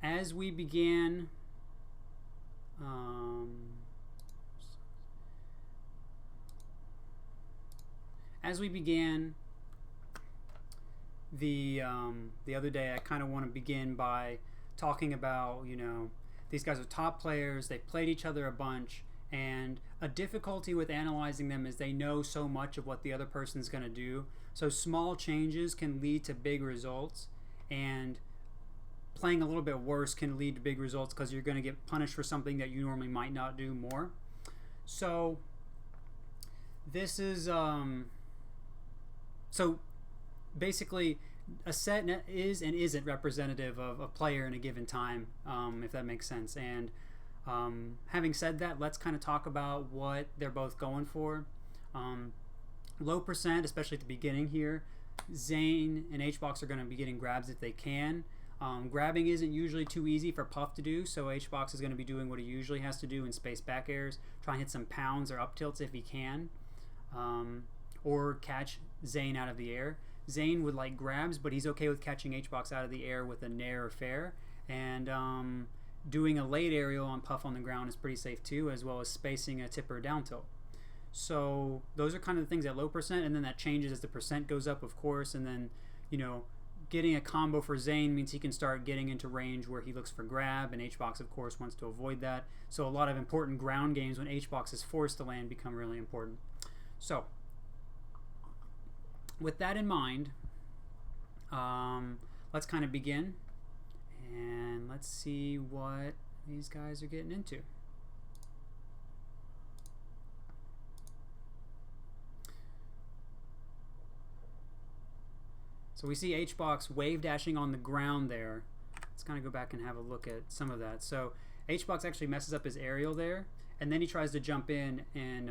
as we began the other day, I kind of want to begin by talking about, these guys are top players. They've played each other a bunch, and a difficulty with analyzing them is they know so much of what the other person's going to do. So small changes can lead to big results, and playing a little bit worse can lead to big results because you're going to get punished for something that you normally might not do more. So this is so basically a set is and isn't representative of a player in a given time, if that makes sense. And having said that, let's kind of talk about what they're both going for. Low percent, especially at the beginning here, Zain and Hbox are going to be getting grabs if they can. Grabbing isn't usually too easy for Puff to do, so Hbox is going to be doing what he usually has to do in space back airs, try and hit some pounds or up tilts if he can, or catch Zain out of the air. Zain would like grabs, but he's okay with catching Hbox out of the air with a nair or fair, and doing a late aerial on Puff on the ground is pretty safe too, as well as spacing a tip or down tilt. So those are kind of the things at low percent, and then that changes as the percent goes up, of course. And then, getting a combo for Zain means he can start getting into range where he looks for grab, and Hbox, of course, wants to avoid that. So a lot of important ground games when Hbox is forced to land become really important. So with that in mind, let's kind of begin, and let's see what these guys are getting into. So we see Hbox wave dashing on the ground there. Let's kind of go back and have a look at some of that. So Hbox actually messes up his aerial there, and then he tries to jump in, and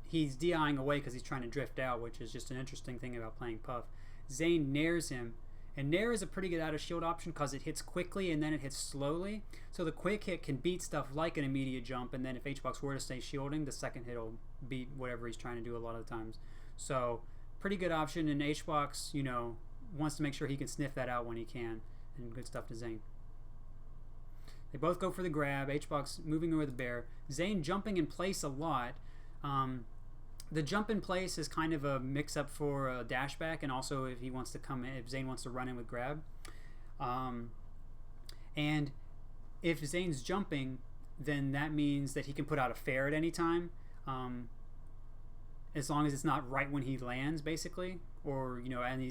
he's DIing away because he's trying to drift out, which is just an interesting thing about playing Puff. Zain nairs him, and nair is a pretty good out of shield option because it hits quickly and then it hits slowly. So the quick hit can beat stuff like an immediate jump, and then if Hbox were to stay shielding, the second hit will beat whatever he's trying to do a lot of the times. So pretty good option, and Hbox, wants to make sure he can sniff that out when he can, and good stuff to Zain. They both go for the grab. Hbox moving over the bear. Zain jumping in place a lot. The jump in place is kind of a mix-up for a dash back, and also if he wants to come in, if Zain wants to run in with grab. And if Zain's jumping, then that means that he can put out a fair at any time, as long as it's not right when he lands, basically, or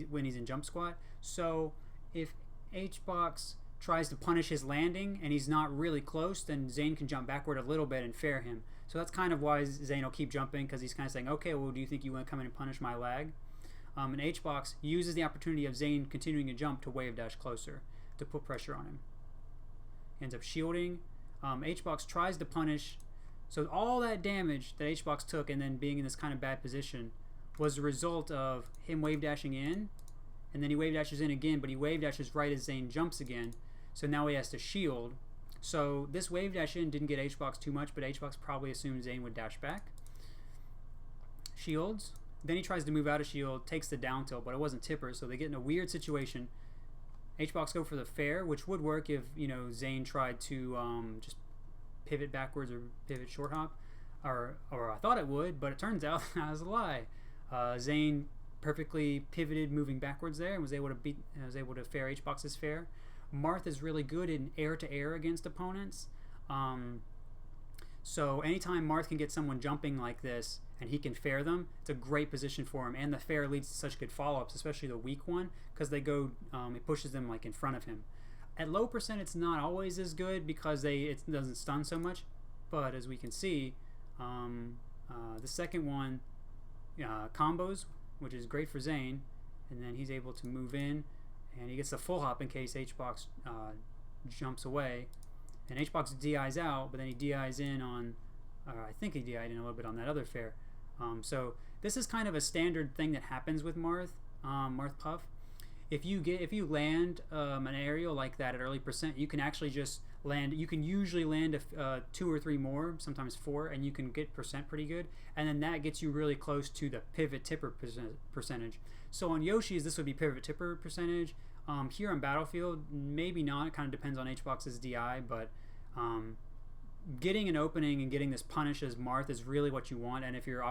when he's in jump squat. So if Hbox tries to punish his landing and he's not really close, then Zain can jump backward a little bit and fair him. So that's kind of why Zain will keep jumping, because he's kind of saying, okay, well, do you think you want to come in and punish my lag? And Hbox uses the opportunity of Zain continuing to jump to wave dash closer to put pressure on him. Ends up shielding. Hbox tries to punish. So all that damage that Hbox took and then being in this kind of bad position was the result of him wave dashing in, and then he wave dashes in again, but he wave dashes right as Zain jumps again. So now he has to shield. So this wave dash in didn't get Hbox too much, but Hbox probably assumed Zain would dash back. Shields. Then he tries to move out of shield, takes the down tilt, but it wasn't tipper, so they get in a weird situation. Hbox go for the fair, which would work if Zain tried to just pivot backwards or pivot short hop, or I thought it would, but it turns out that was a lie. Zain perfectly pivoted moving backwards there and was able to fair Hbox's fair. Marth is really good in air-to-air against opponents. So anytime Marth can get someone jumping like this and he can fair them, it's a great position for him. And the fair leads to such good follow-ups, especially the weak one, because they go, it pushes them like in front of him. At low percent, it's not always as good because it doesn't stun so much. But as we can see, the second one combos, which is great for Zain, and then he's able to move in. And he gets a full hop in case Hbox jumps away. And Hbox DIs out, but then he DIs in on, I think he DI'd in a little bit on that other fair. So this is kind of a standard thing that happens with Marth Puff. If you land an aerial like that at early percent, you can actually just land. You can usually land 2 or 3 more, sometimes 4, and you can get percent pretty good. And then that gets you really close to the pivot tipper percentage. So on Yoshi's, this would be pivot tipper percentage. Here on Battlefield, maybe not. It kind of depends on Hbox's DI, but getting an opening and getting this punish as Marth is really what you want. And if you're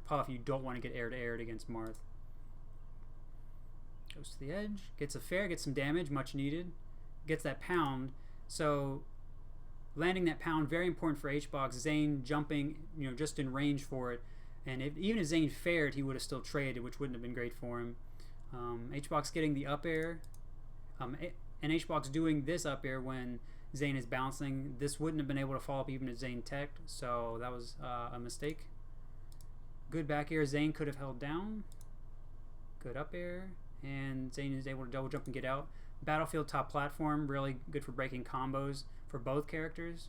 Puff, you don't want to get air to air against Marth. Goes to the edge, gets a fair, gets some damage, much needed, gets that pound. So landing that pound, very important for Hbox. Zain jumping, just in range for it. And even if Zain fared, he would have still traded, which wouldn't have been great for him. Hbox getting the up air. And Hbox doing this up air when Zain is bouncing. This wouldn't have been able to follow up even if Zain teched. So that was a mistake. Good back air. Zain could have held down. Good up air. And Zain is able to double jump and get out. Battlefield top platform. Really good for breaking combos for both characters.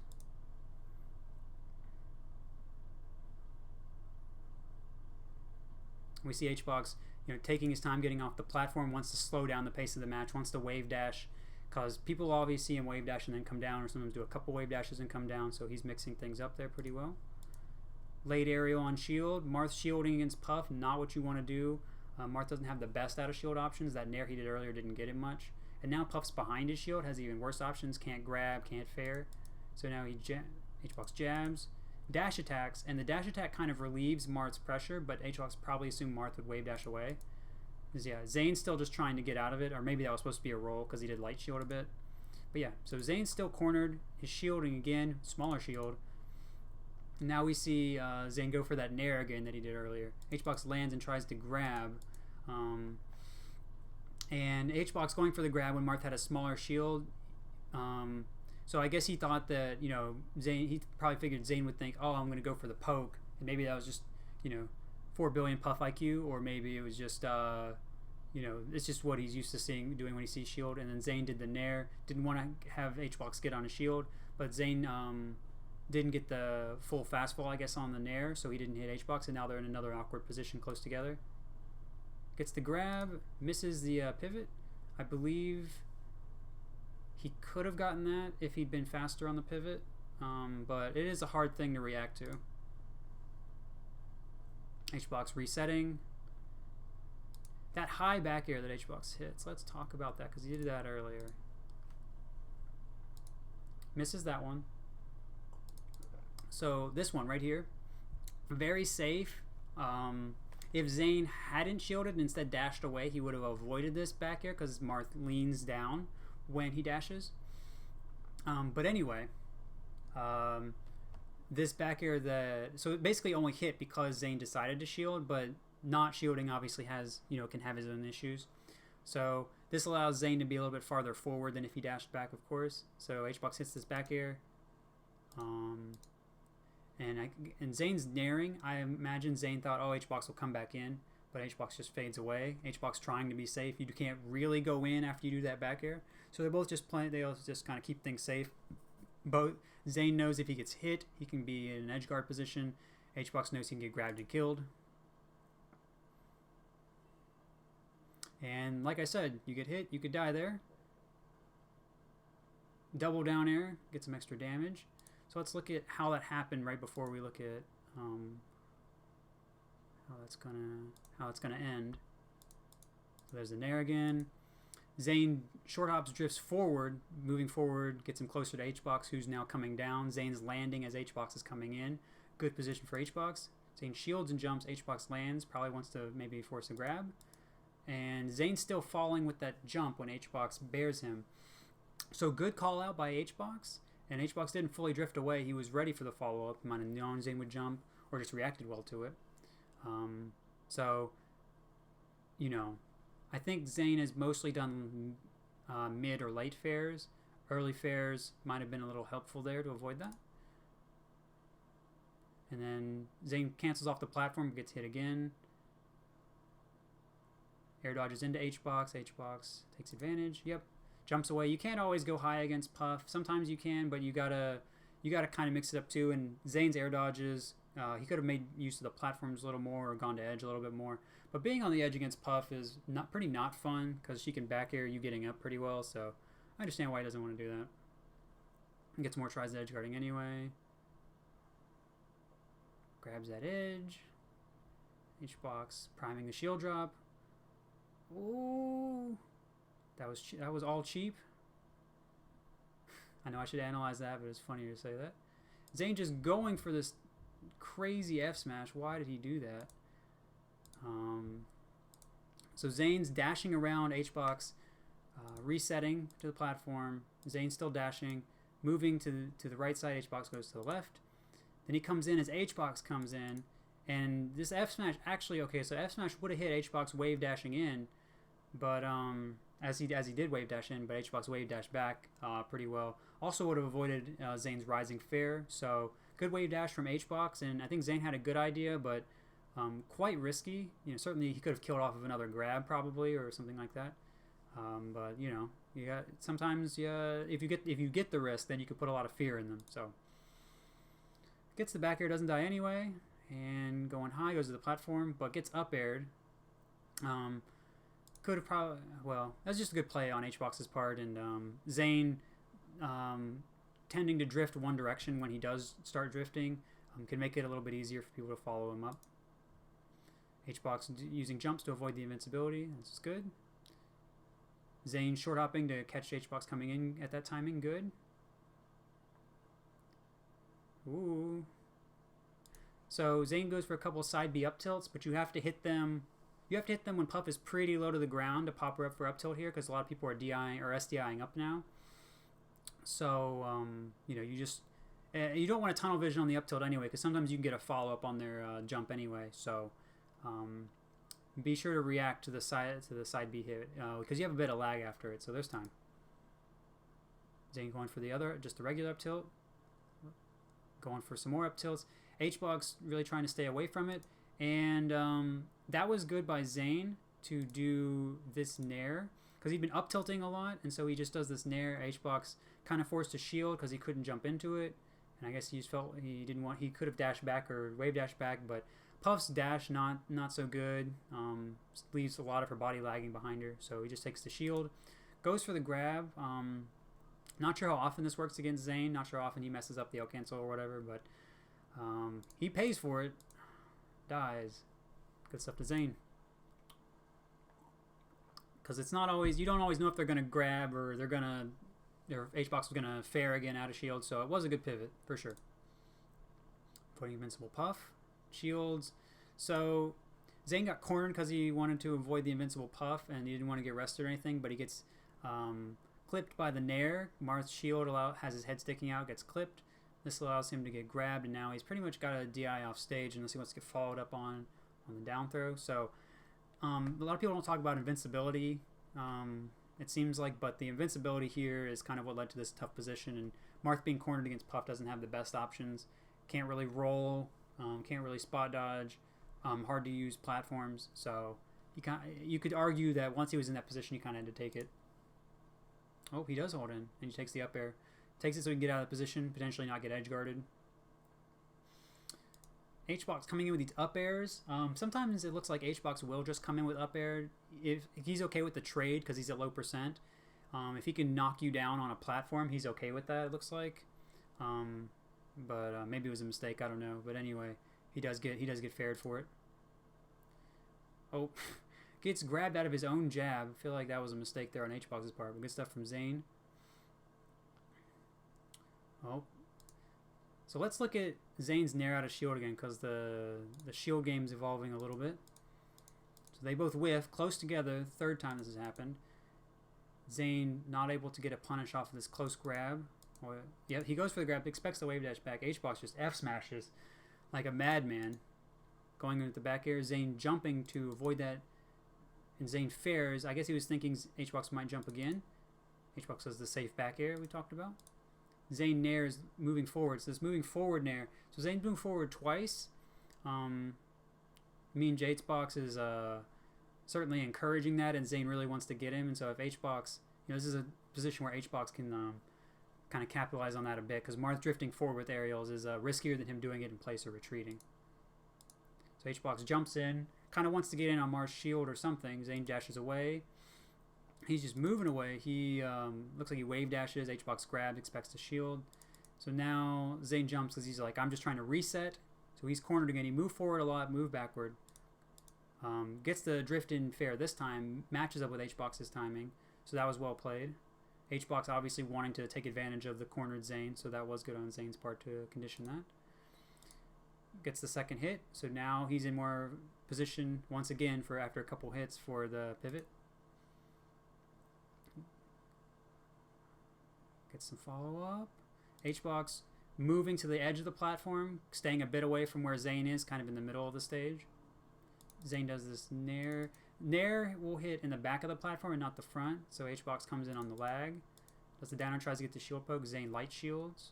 We see Hbox, taking his time getting off the platform, wants to slow down the pace of the match, wants to wave dash, because people always see him wave dash and then come down, or sometimes do a couple wave dashes and come down, so he's mixing things up there pretty well. Late aerial on shield. Marth shielding against Puff, not what you want to do. Marth doesn't have the best out of shield options. That nair he did earlier didn't get him much. And now Puff's behind his shield, has even worse options, can't grab, can't fair. So now Hbox jabs. Dash attacks, and the dash attack kind of relieves Marth's pressure, but Hbox probably assumed Marth would wave dash away. Yeah, Zain's still just trying to get out of it, or maybe that was supposed to be a roll because he did light shield a bit. But yeah, so Zain's still cornered. He's shielding again, smaller shield. Now we see Zain go for that nair again that he did earlier. Hbox lands and tries to grab. And Hbox going for the grab when Marth had a smaller shield. So I guess he thought that, Zain, he probably figured Zain would think, oh, I'm going to go for the poke. And maybe that was just, 4 billion Puff IQ, or maybe it was just, it's just what he's used to doing when he sees shield. And then Zain did the nair. Didn't want to have Hbox get on a shield, but Zain didn't get the full fastball, I guess, on the nair, so he didn't hit Hbox, and now they're in another awkward position close together. Gets the grab, misses the pivot. I believe he could have gotten that if he'd been faster on the pivot, but it is a hard thing to react to. Hbox resetting. That high back air that Hbox hits, let's talk about that because he did that earlier. Misses that one. So this one right here, very safe. If Zain hadn't shielded and instead dashed away, he would have avoided this back air because Marth leans down when he dashes. But anyway, this back air, so it basically only hit because Zain decided to shield, but not shielding obviously has, can have his own issues. So this allows Zain to be a little bit farther forward than if he dashed back, of course. So Hbox hits this back air. And Zain's nairing. I imagine Zain thought, oh, Hbox will come back in, but Hbox just fades away. Hbox trying to be safe. You can't really go in after you do that back air. So they're both just playing. They also just kind of keep things safe. Both Zain knows if he gets hit, he can be in an edge guard position. Hbox knows he can get grabbed and killed. And like I said, you get hit, you could die there. Double down air, get some extra damage. So let's look at how that happened right before we look at how it's gonna end. So there's the nair again. Zain short hops, drifts forward, moving forward, gets him closer to Hbox, who's now coming down. Zain's landing as Hbox is coming in. Good position for Hbox. Zain shields and jumps. Hbox lands, probably wants to maybe force a grab. And Zain's still falling with that jump when Hbox bears him. So good call out by Hbox. And Hbox didn't fully drift away. He was ready for the follow-up. He might have known Zain would jump or just reacted well to it. I think Zain has mostly done mid or late fares. Early fares might have been a little helpful there to avoid that. And then Zain cancels off the platform, gets hit again. Air dodges into Hbox. Hbox takes advantage. Yep. Jumps away. You can't always go high against Puff. Sometimes you can, but you gotta kind of mix it up too. And Zain's air dodges, he could have made use of the platforms a little more or gone to edge a little bit more. But being on the edge against Puff is not fun because she can back air you getting up pretty well. So I understand why he doesn't want to do that. He gets more tries at edge guarding anyway. Grabs that edge. Hbox priming the shield drop. Ooh. That was all cheap. I know I should analyze that, but it's funnier to say that. Zain just going for this crazy F smash. Why did he do that? So Zain's dashing around Hbox, resetting to the platform. Zain's still dashing, moving to the right side. Hbox goes to the left. Then he comes in as Hbox comes in, and this F smash actually okay. So F smash would have hit Hbox wave dashing in, but as he did wave dash in, but Hbox wave dash back pretty well. Also would have avoided Zain's rising fair. So good wave dash from Hbox, and I think Zain had a good idea, but quite risky. You know, certainly he could have killed off of another grab probably or something like that. But you know, you got sometimes if you get the risk, then you could put a lot of fear in them. So gets the back air, doesn't die anyway, and going high goes to the platform, but gets up aired. Could have probably that's just a good play on Hbox's part, and Zain tending to drift one direction when he does start drifting can make it a little bit easier for people to follow him up. Hbox using jumps to avoid the invincibility. This is good. Zain short hopping to catch Hbox coming in at that timing. Good. Ooh. So Zain goes for a couple of side B up tilts, but you have to hit them. You have to hit them when Puff is pretty low to the ground to pop her up for up tilt here, because a lot of people are DIing or SDIing up now. So you know, you don't want to tunnel vision on the up tilt anyway, because sometimes you can get a follow up on their jump anyway. So be sure to react to the side B hit because you have a bit of lag after it. So there's time. Zain going for just the regular up tilt, going for some more up tilts. Hbox really trying to stay away from it, and that was good by Zain to do this nair because he'd been up tilting a lot, and so he just does this nair. Hbox kind of forced to shield because he couldn't jump into it, and I guess he just felt he could have dashed back or wave dashed back, but Puff's dash not so good. Leaves a lot of her body lagging behind her, so he just takes the shield, goes for the grab. Not sure how often this works against Zain. Not sure how often he messes up the L cancel or whatever, but he pays for it. Dies. Good stuff to Zain. Because it's not always, you don't always know if they're gonna grab or their Hbox was gonna fair again out of shield. So it was a good pivot for sure. Putting invincible Puff. Shields. So Zain got cornered because he wanted to avoid the invincible Puff and he didn't want to get rested or anything, but he gets clipped by the nair. Marth's shield has his head sticking out, gets clipped. This allows him to get grabbed, and now he's pretty much got a DI off stage unless he wants to get followed up on the down throw. So a lot of people don't talk about invincibility, it seems like, but the invincibility here is kind of what led to this tough position, and Marth being cornered against Puff doesn't have the best options. Can't really roll. Can't really spot dodge, hard to use platforms, so you could argue that once he was in that position, he kind of had to take it. Oh, he does hold in, and he takes the up air. Takes it so he can get out of the position, potentially not get edge guarded. Hbox coming in with these up airs. Sometimes it looks like Hbox will just come in with up air if he's okay with the trade because he's at low percent. If he can knock you down on a platform, he's okay with that, it looks like. But maybe it was a mistake. I don't know. But anyway, he does get fared for it. Oh, gets grabbed out of his own jab. I feel like that was a mistake there on Hbox's part. But good stuff from Zain. Oh, so let's look at Zain's nair out of shield again because the shield game's evolving a little bit. So they both whiff close together. Third time this has happened. Zain not able to get a punish off of this close grab. Yeah, he goes for the grab, expects the wave dash back. Hbox just F smashes like a madman. Going with the back air. Zain jumping to avoid that. And Zain fares. I guess he was thinking Hbox might jump again. Hbox does the safe back air we talked about. Zain nair is moving forward. So this moving forward nair. So Zain's moving forward twice. Me and Hbox is certainly encouraging that, and Zain really wants to get him. And so if Hbox, this is a position where Hbox can kind of capitalize on that a bit, because Marth drifting forward with aerials is riskier than him doing it in place or retreating. So Hbox jumps in, kind of wants to get in on Marth's shield or something. Zain dashes away. He's just moving away. He looks like he wave dashes. Hbox grabs, expects to shield. So now Zain jumps because he's like, I'm just trying to reset. So he's cornered again. He moved forward a lot, moved backward. Gets the drift in fair this time, matches up with Hbox's timing. So that was well played. Hbox obviously wanting to take advantage of the cornered Zain, so that was good on Zain's part to condition that. Gets the second hit, so now he's in more position once again for after a couple hits for the pivot. Gets some follow-up. Hbox moving to the edge of the platform, staying a bit away from where Zain is, kind of in the middle of the stage. Zain does this nair. Nair will hit in the back of the platform and not the front, so Hbox comes in on the lag. Does the downer, tries to get the shield poke. Zain light shields.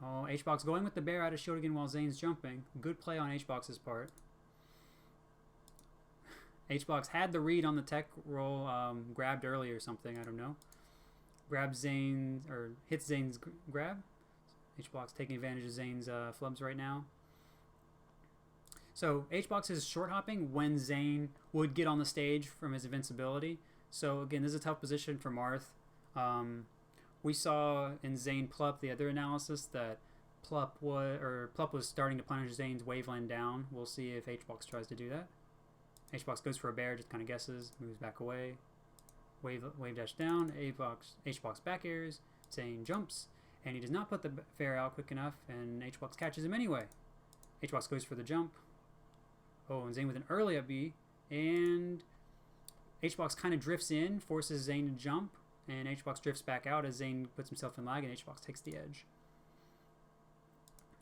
Oh, Hbox going with the bear out of shield again while Zain's jumping. Good play on Hbox's part. Hbox had the read on the tech roll, grabbed early or something, I don't know. Grabs Zain, or hits Zain's grab. Hbox taking advantage of Zain's flubs right now. So Hbox is short hopping when Zain would get on the stage from his invincibility. So again, this is a tough position for Marth. We saw in Zain Plup the other analysis that Plup was starting to punish Zain's waveland down. We'll see if Hbox tries to do that. Hbox goes for a bear, just kind of guesses, moves back away. Wave dash down. Hbox back airs. Zain jumps, and he does not put the fair out quick enough, and Hbox catches him anyway. Hbox goes for the jump. Oh, and Zain with an early up B, and Hbox kind of drifts in, forces Zain to jump, and Hbox drifts back out as Zain puts himself in lag, and Hbox takes the edge.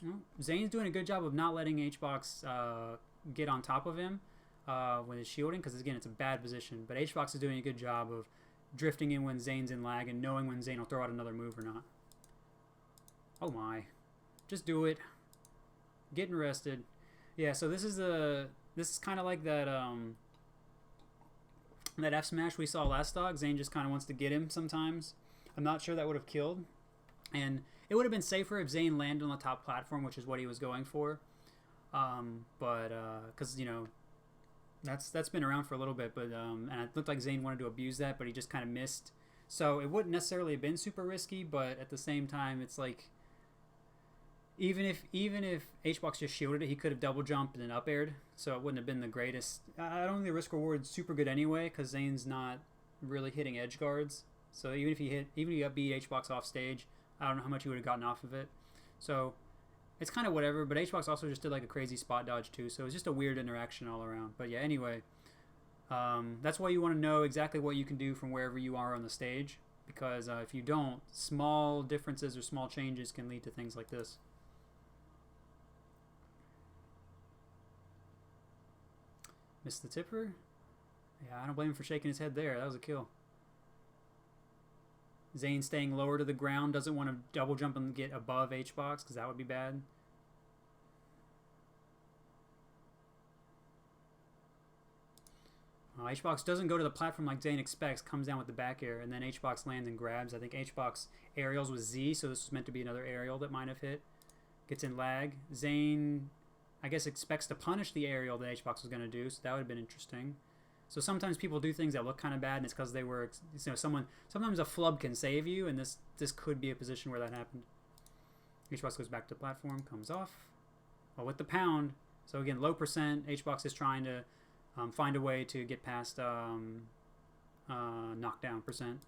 Well, Zain's doing a good job of not letting Hbox get on top of him when he's shielding, because again, it's a bad position. But Hbox is doing a good job of drifting in when Zain's in lag and knowing when Zain will throw out another move or not. Oh my. Just do it. Getting rested. Yeah, so this is kind of like that that F smash we saw last stock. Zain just kind of wants to get him sometimes. I'm not sure that would have killed. And it would have been safer if Zain landed on the top platform, which is what he was going for. Because, you know, that's been around for a little bit, but and it looked like Zain wanted to abuse that, but he just kind of missed. So it wouldn't necessarily have been super risky, but at the same time, it's like even if Hbox just shielded it, he could have double jumped and then up aired, so it wouldn't have been the greatest. I don't think the risk reward is super good anyway, because Zain's not really hitting edge guards. So even if he up B Hbox off stage, I don't know how much he would have gotten off of it. So it's kind of whatever, but Hbox also just did like a crazy spot dodge too, so it was just a weird interaction all around. But yeah, anyway, that's why you want to know exactly what you can do from wherever you are on the stage, because if you don't, small differences or small changes can lead to things like this. Missed the tipper. Yeah, I don't blame him for shaking his head there. That was a kill. Zain staying lower to the ground, doesn't want to double jump and get above Hbox, because that would be bad. Hbox doesn't go to the platform like Zain expects, comes down with the back air, and then Hbox lands and grabs. I think Hbox aerials with Z, so this was meant to be another aerial that might have hit. Gets in lag. Zain, I guess, expects to punish the aerial that Hbox was going to do, so that would have been interesting. So sometimes people do things that look kind of bad, and it's because they were, you know, sometimes a flub can save you, and this could be a position where that happened. Hbox goes back to the platform, comes off. Well, with the pound, so again, low percent, Hbox is trying to find a way to get past knockdown percent.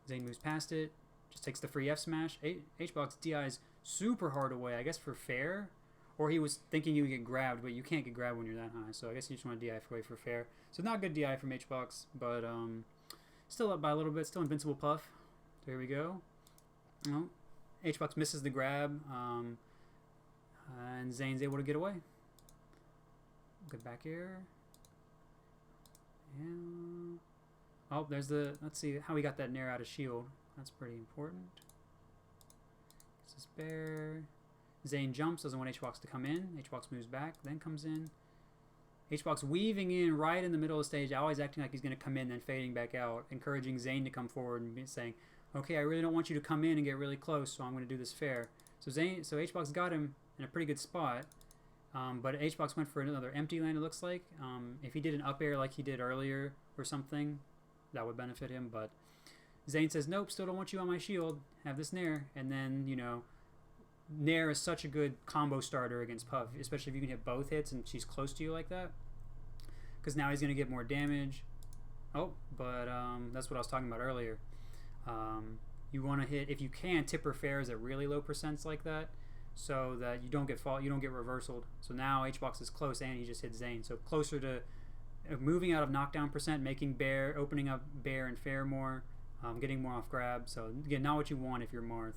Zain moves past it, just takes the free F smash. Hbox DIs super hard away, I guess for fair. Or he was thinking you would get grabbed, but you can't get grabbed when you're that high. So I guess you just want to DI away for fair. So not good DI from Hbox, but still up by a little bit. Still invincible puff. There we go. Well, Hbox misses the grab, and Zain's able to get away. Good back air. Yeah. Oh, there's the. Let's see how he got that nair out of shield. That's pretty important. This is bear. Zain jumps, doesn't want Hbox to come in. Hbox moves back, then comes in. Hbox weaving in right in the middle of the stage, always acting like he's going to come in, then fading back out, encouraging Zain to come forward and saying, okay, I really don't want you to come in and get really close, so I'm going to do this fair. So Hbox got him in a pretty good spot, but Hbox went for another empty land, it looks like. If he did an up air like he did earlier or something, that would benefit him, but Zain says, nope, still don't want you on my shield, have this nair, and then, you know, nair is such a good combo starter against Puff, especially if you can hit both hits and she's close to you like that, because now he's going to get more damage. Oh, but that's what I was talking about earlier. You want to hit, if you can, tipper fares at really low percents like that, so that you don't get reversaled. So now Hbox is close, and he just hit Zain. So closer to moving out of knockdown percent, making bear, opening up bear and fair more, getting more off grab. So again, not what you want if you're Marth.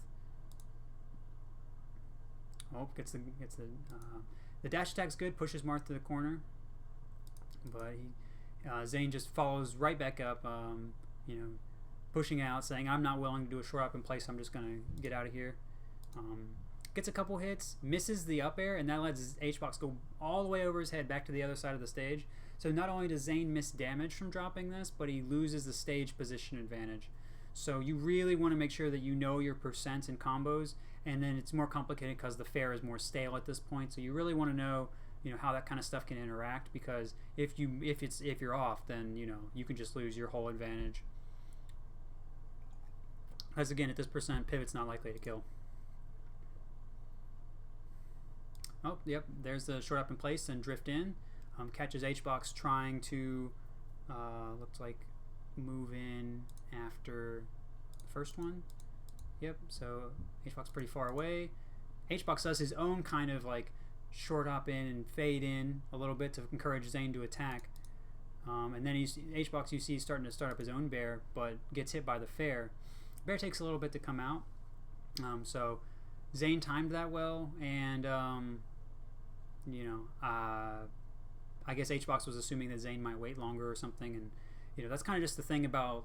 Oh, gets the dash attack's good, pushes Marth to the corner, but Zain just follows right back up. You know, pushing out, saying, I'm not willing to do a short up in place, so I'm just going to get out of here. Gets a couple hits, misses the up air, and that lets Hbox go all the way over his head back to the other side of the stage. So not only does Zain miss damage from dropping this, but he loses the stage position advantage. So you really want to make sure that you know your percents and combos, and then it's more complicated because the fair is more stale at this point. So you really want to know, you know, how that kind of stuff can interact, because if you're off, then you know you can just lose your whole advantage. As again, at this percent, pivot's not likely to kill. Oh, yep, there's the short up in place and drift in. Catches Hbox trying to, looks like, move in after the first one. Yep, so Hbox pretty far away. Hbox does his own kind of like short hop in and fade in a little bit to encourage Zain to attack. And then Hbox, you see, starting to start up his own bear, but gets hit by the fair. Bear takes a little bit to come out. So Zain timed that well, and you know, I guess Hbox was assuming that Zain might wait longer or something, and you know, that's kind of just the thing about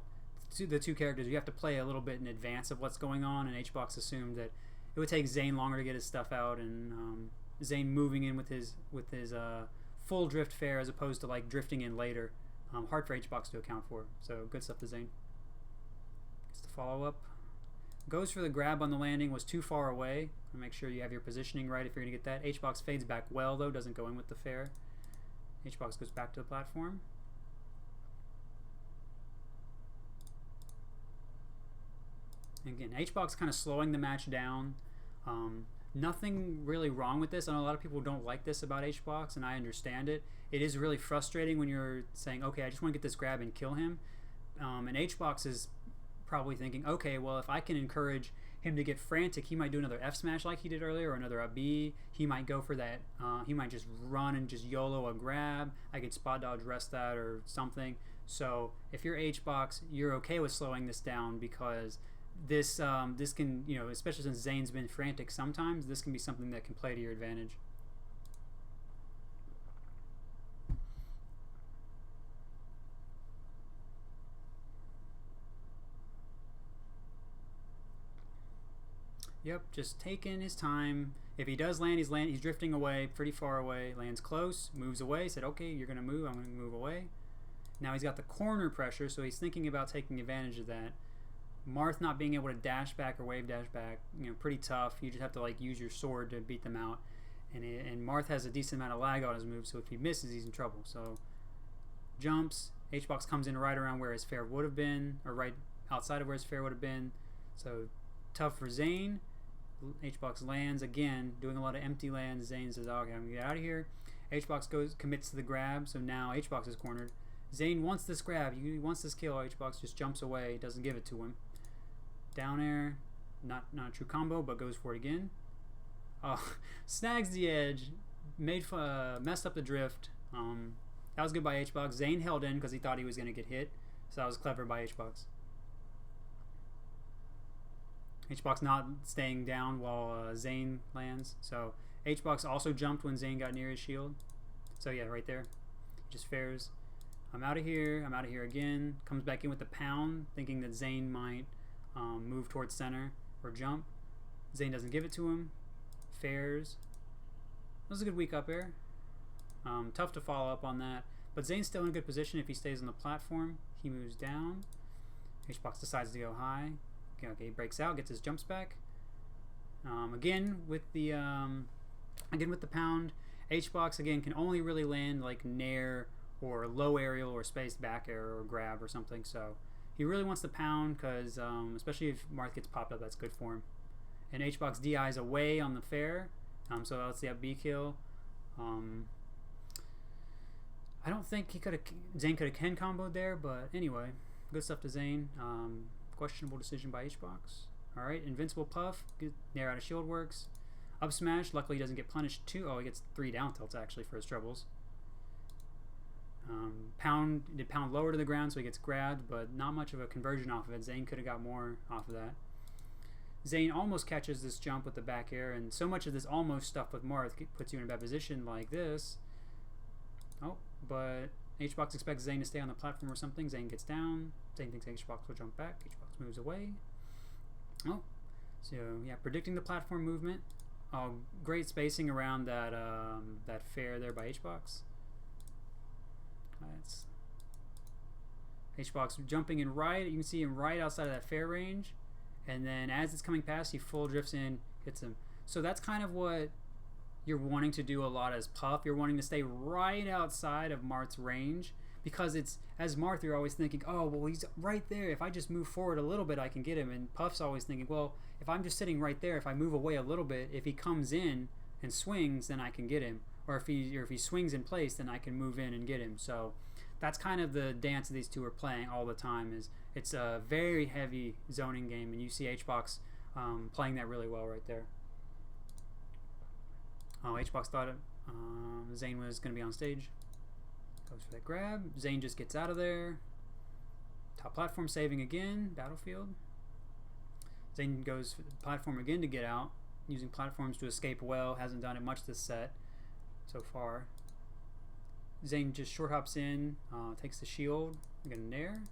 the two characters. You have to play a little bit in advance of what's going on, and Hbox assumed that it would take Zain longer to get his stuff out, and Zain moving in with his full drift fair as opposed to like drifting in later. Hard for Hbox to account for. So good stuff to Zain. Gets the follow up. Goes for the grab on the landing, was too far away. Make sure you have your positioning right if you're going to get that. Hbox fades back well, though, doesn't go in with the fair. Hbox goes back to the platform. Again, Hbox kind of slowing the match down. Nothing really wrong with this. I know a lot of people don't like this about Hbox, and I understand it. It is really frustrating when you're saying, okay, I just want to get this grab and kill him. And Hbox is probably thinking, okay, well, if I can encourage him to get frantic, he might do another F smash like he did earlier, or another up B. He might go for that. He might just run and just YOLO a grab. I could spot dodge rest that or something. So if you're Hbox, you're okay with slowing this down, because this can, you know, especially since Zain's been frantic sometimes, this can be something that can play to your advantage. Yep, just taking his time. If he does land, he's drifting away, pretty far away. Lands close, moves away. Said, okay, you're gonna move. I'm gonna move away. Now he's got the corner pressure, so he's thinking about taking advantage of that. Marth not being able to dash back or wave dash back, you know, pretty tough. You just have to like use your sword to beat them out. And Marth has a decent amount of lag on his move, so if he misses, he's in trouble. So jumps. Hbox comes in right around where his fair would have been, or right outside of where his fair would have been. So tough for Zain. Hbox lands again, doing a lot of empty lands. Zain says, okay, I'm gonna get out of here. Hbox commits to the grab, so now Hbox is cornered. Zain wants this grab, he wants this kill. Hbox just jumps away, doesn't give it to him. Down air, not a true combo, but goes for it again. Oh, snags the edge, messed up the drift. That was good by Hbox. Zain held in because he thought he was gonna get hit, so that was clever by Hbox. Hbox not staying down while Zain lands. So Hbox also jumped when Zain got near his shield. So yeah, right there. Just fairs. I'm out of here. I'm out of here again. Comes back in with the pound, thinking that Zain might move towards center or jump. Zain doesn't give it to him. Fairs. That was a good weak up air. Tough to follow up on that. But Zain's still in a good position if he stays on the platform. He moves down. Hbox decides to go high. Okay, he breaks out, gets his jumps back. Again with the pound. Hbox again can only really land like nair or low aerial or spaced back air or grab or something. So he really wants the pound because especially if Marth gets popped up, that's good for him. And Hbox DIs away on the fair, so that's the up B kill. I don't think Zain could have Ken comboed there, but anyway, good stuff to Zain. Questionable decision by Hbox. All right, Invincible Puff, good nair out of shield works. Up smash, luckily he doesn't get punished too. Oh, he gets 3 down tilts actually for his troubles. Did pound lower to the ground, so he gets grabbed, but not much of a conversion off of it. Zain could have got more off of that. Zain almost catches this jump with the back air, and so much of this almost stuff with Marth puts you in a bad position like this. Oh, but Hbox expects Zain to stay on the platform or something. Zain gets down. Zain thinks Hbox will jump back. Hbox moves away. Oh, so yeah, predicting the platform movement. Oh, great spacing around that that fair there by Hbox. That's Hbox jumping in right. You can see him right outside of that fair range, and then as it's coming past, he full drifts in, hits him. So that's kind of what you're wanting to do a lot as Puff. You're wanting to stay right outside of Marth's range, because it's, as Marth, you're always thinking, oh, well, he's right there. If I just move forward a little bit, I can get him. And Puff's always thinking, well, if I'm just sitting right there, if I move away a little bit, if he comes in and swings, then I can get him. Or if he swings in place, then I can move in and get him. So that's kind of the dance these two are playing all the time. Is it's a very heavy zoning game, and you see Hbox playing that really well right there. Oh, Hbox thought Zain was going to be on stage. Goes for that grab. Zain just gets out of there. Top platform saving again. Battlefield. Zain goes for the platform again to get out, using platforms to escape well. Hasn't done it much this set so far. Zain just short hops in, takes the shield, get a nair.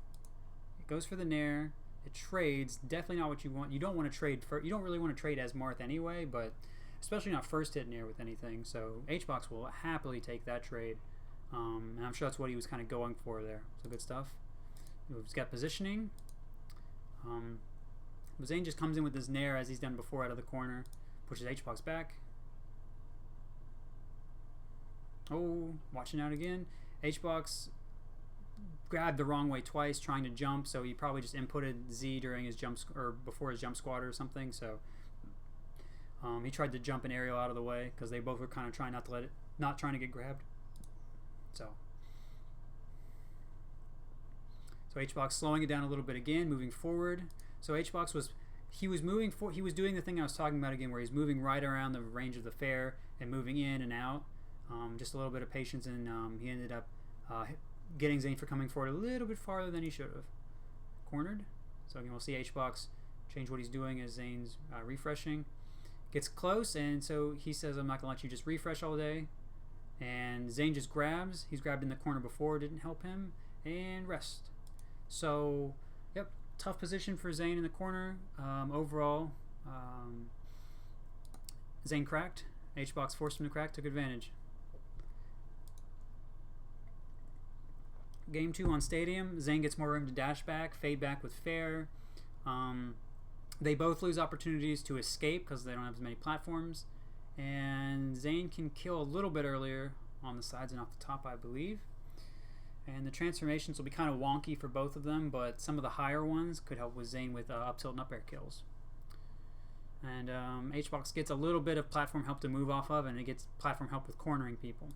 It goes for the nair. It trades. Definitely not what you want. You don't want to trade for. You don't really want to trade as Marth anyway, but especially not first hit nair with anything. So Hbox will happily take that trade, and I'm sure that's what he was kind of going for there. So good stuff. He's got positioning. Zain just comes in with his nair as he's done before out of the corner, pushes Hbox back. Oh, watching out again. Hbox grabbed the wrong way twice trying to jump, so he probably just inputted Z during his jump or before his jump squat or something. So he tried to jump an aerial out of the way because they both were kind of trying not trying to get grabbed. So Hbox slowing it down a little bit again, moving forward. So Hbox was doing the thing I was talking about again, where he's moving right around the range of the fair and moving in and out. Just a little bit of patience, and he ended up getting Zain for coming forward a little bit farther than he should have. Cornered. So again, we'll see Hbox change what he's doing as Zain's refreshing. Gets close, and so he says, I'm not going to let you just refresh all day. And Zain just grabs. He's grabbed in the corner before, didn't help him, and rest. So, yep, tough position for Zain in the corner. Overall, Zain cracked. Hbox forced him to crack, took advantage. Game 2 on Stadium. Zain gets more room to dash back, fade back with fair. They both lose opportunities to escape because they don't have as many platforms. And Zain can kill a little bit earlier on the sides and off the top, I believe. And the transformations will be kind of wonky for both of them, but some of the higher ones could help with Zain with up tilt and up air kills. And Hbox gets a little bit of platform help to move off of, and it gets platform help with cornering people.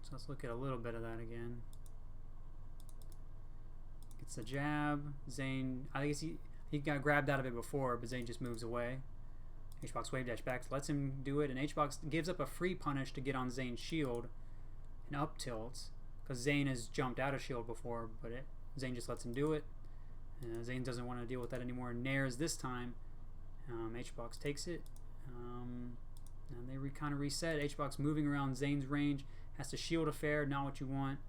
So let's look at a little bit of that again. Gets the jab. Zain, I guess he got grabbed out of it before, but Zain just moves away. Hbox wave dash back, lets him do it, and Hbox gives up a free punish to get on Zain's shield and up tilts, because Zain has jumped out of shield before, but Zain just lets him do it. Zain doesn't want to deal with that anymore. Nairs this time. Hbox takes it. And they kind of reset. Hbox moving around Zain's range. Has to shield a fair, not what you want.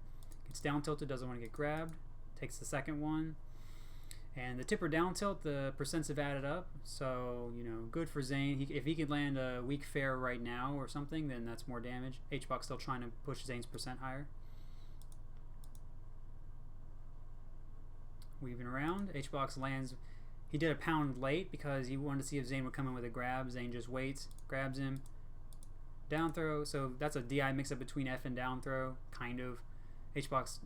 Gets down tilted, doesn't want to get grabbed. Takes the second one. And the tipper down tilt, the percents have added up. So, good for Zain. If he could land a weak fair right now or something, then that's more damage. Hbox still trying to push Zain's percent higher. Weaving around. Hbox lands. He did a pound late because he wanted to see if Zain would come in with a grab. Zain just waits, grabs him. Down throw. So that's a DI mix-up between F and down throw, kind of. Hbox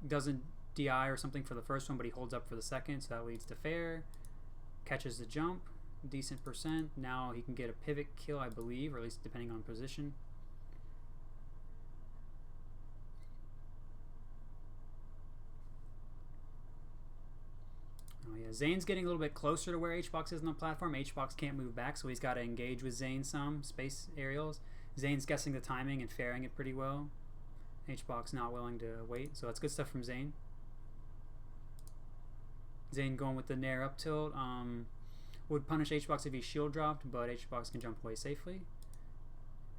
doesn't DI or something for the first one, but he holds up for the second, so that leads to fair. Catches the jump, decent percent. Now he can get a pivot kill, I believe, or at least depending on position. Oh yeah, Zain's getting a little bit closer to where Hbox is on the platform. Hbox can't move back, so he's got to engage with Zain some space aerials. Zain's guessing the timing and fairing it pretty well. Hbox not willing to wait, so that's good stuff from Zain. Zain going with the Nair up tilt. Would punish Hbox if he shield dropped, but Hbox can jump away safely.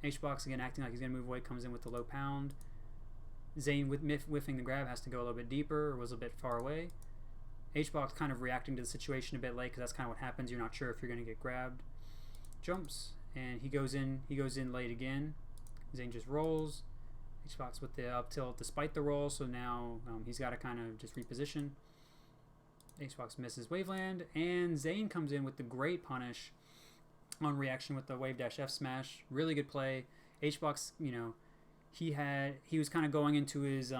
Hbox again acting like he's going to move away, comes in with the low pound. Zain with whiffing the grab has to go a little bit deeper, or was a bit far away. Hbox kind of reacting to the situation a bit late, because that's kind of what happens. You're not sure if you're going to get grabbed. Jumps, and he goes in late again. Zain just rolls. Hbox with the up tilt despite the roll, so now he's got to kind of just reposition. Hbox misses Waveland, and Zain comes in with the great punish on reaction with the wave dash F smash. Really good play. Hbox, you know, he was kind of going into his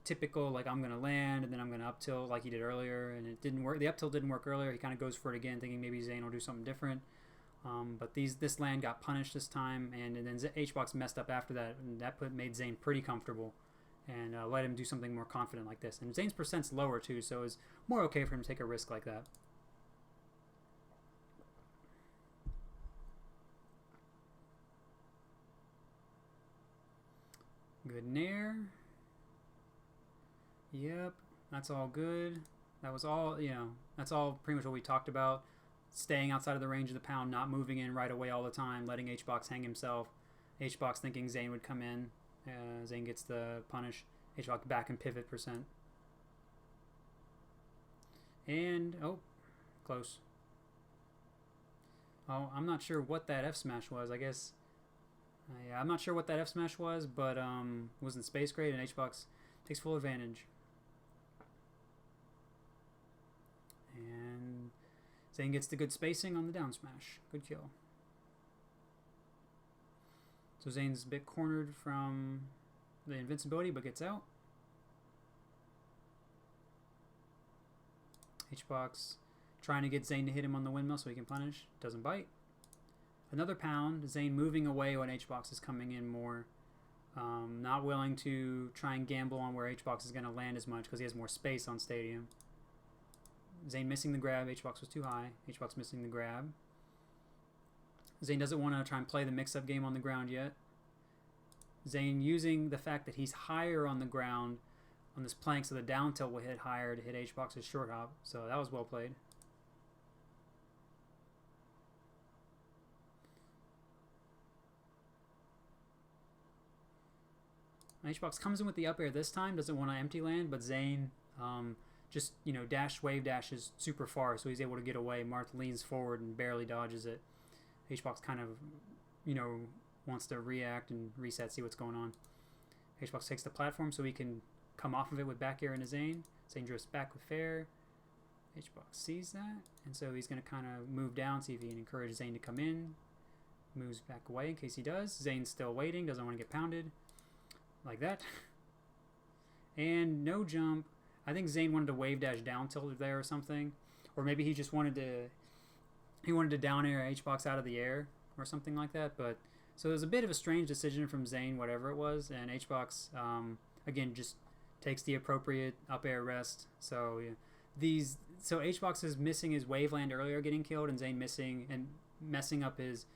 typical, like, I'm gonna land and then I'm gonna up tilt like he did earlier, and it didn't work. The up tilt didn't work earlier. He kind of goes for it again, thinking maybe Zain will do something different. But this land got punished this time, and then Hbox messed up after that, and that made Zain pretty comfortable and let him do something more confident like this. And Zain's percent's lower too, so it's more okay for him to take a risk like that. Good Nair. Yep, that's all good. That was all, you know, that's all pretty much what we talked about. Staying outside of the range of the pound, not moving in right away all the time, letting Hbox hang himself. Hbox thinking Zain would come in. Zain gets the punish. Hbox back and pivot percent. And, oh, close. Oh, I'm not sure what that F smash was. I guess, yeah, I'm not sure what that F smash was, but wasn't space grade, and Hbox takes full advantage. And Zain gets the good spacing on the down smash. Good kill. So Zain's a bit cornered from the invincibility, but gets out. Hbox trying to get Zain to hit him on the windmill so he can punish. Doesn't bite. Another pound. Zain moving away when Hbox is coming in more. Not willing to try and gamble on where Hbox is going to land as much because he has more space on Stadium. Zain missing the grab. Hbox was too high. Hbox missing the grab. Zain doesn't want to try and play the mix-up game on the ground yet. Zain using the fact that he's higher on the ground on this plank, so the down tilt will hit higher to hit Hbox's short hop. So that was well played. Hbox comes in with the up air this time, doesn't want to empty land, but Zain just, you know, wave dashes super far, so he's able to get away. Marth leans forward and barely dodges it. Hbox kind of, you know, wants to react and reset, see what's going on. Hbox takes the platform so he can come off of it with back air into Zain. Zain drifts back with fair. Hbox sees that, and so he's going to kind of move down, see if he can encourage Zain to come in. Moves back away in case he does. Zain's still waiting, doesn't want to get pounded. Like that. And no jump. I think Zain wanted to wave dash down tilt there or something. Or maybe he just wanted to down air Hbox out of the air or something like that. But so it was a bit of a strange decision from Zain, whatever it was, and Hbox again just takes the appropriate up air rest. So yeah, so Hbox is missing his waveland earlier getting killed, and Zain missing and messing up his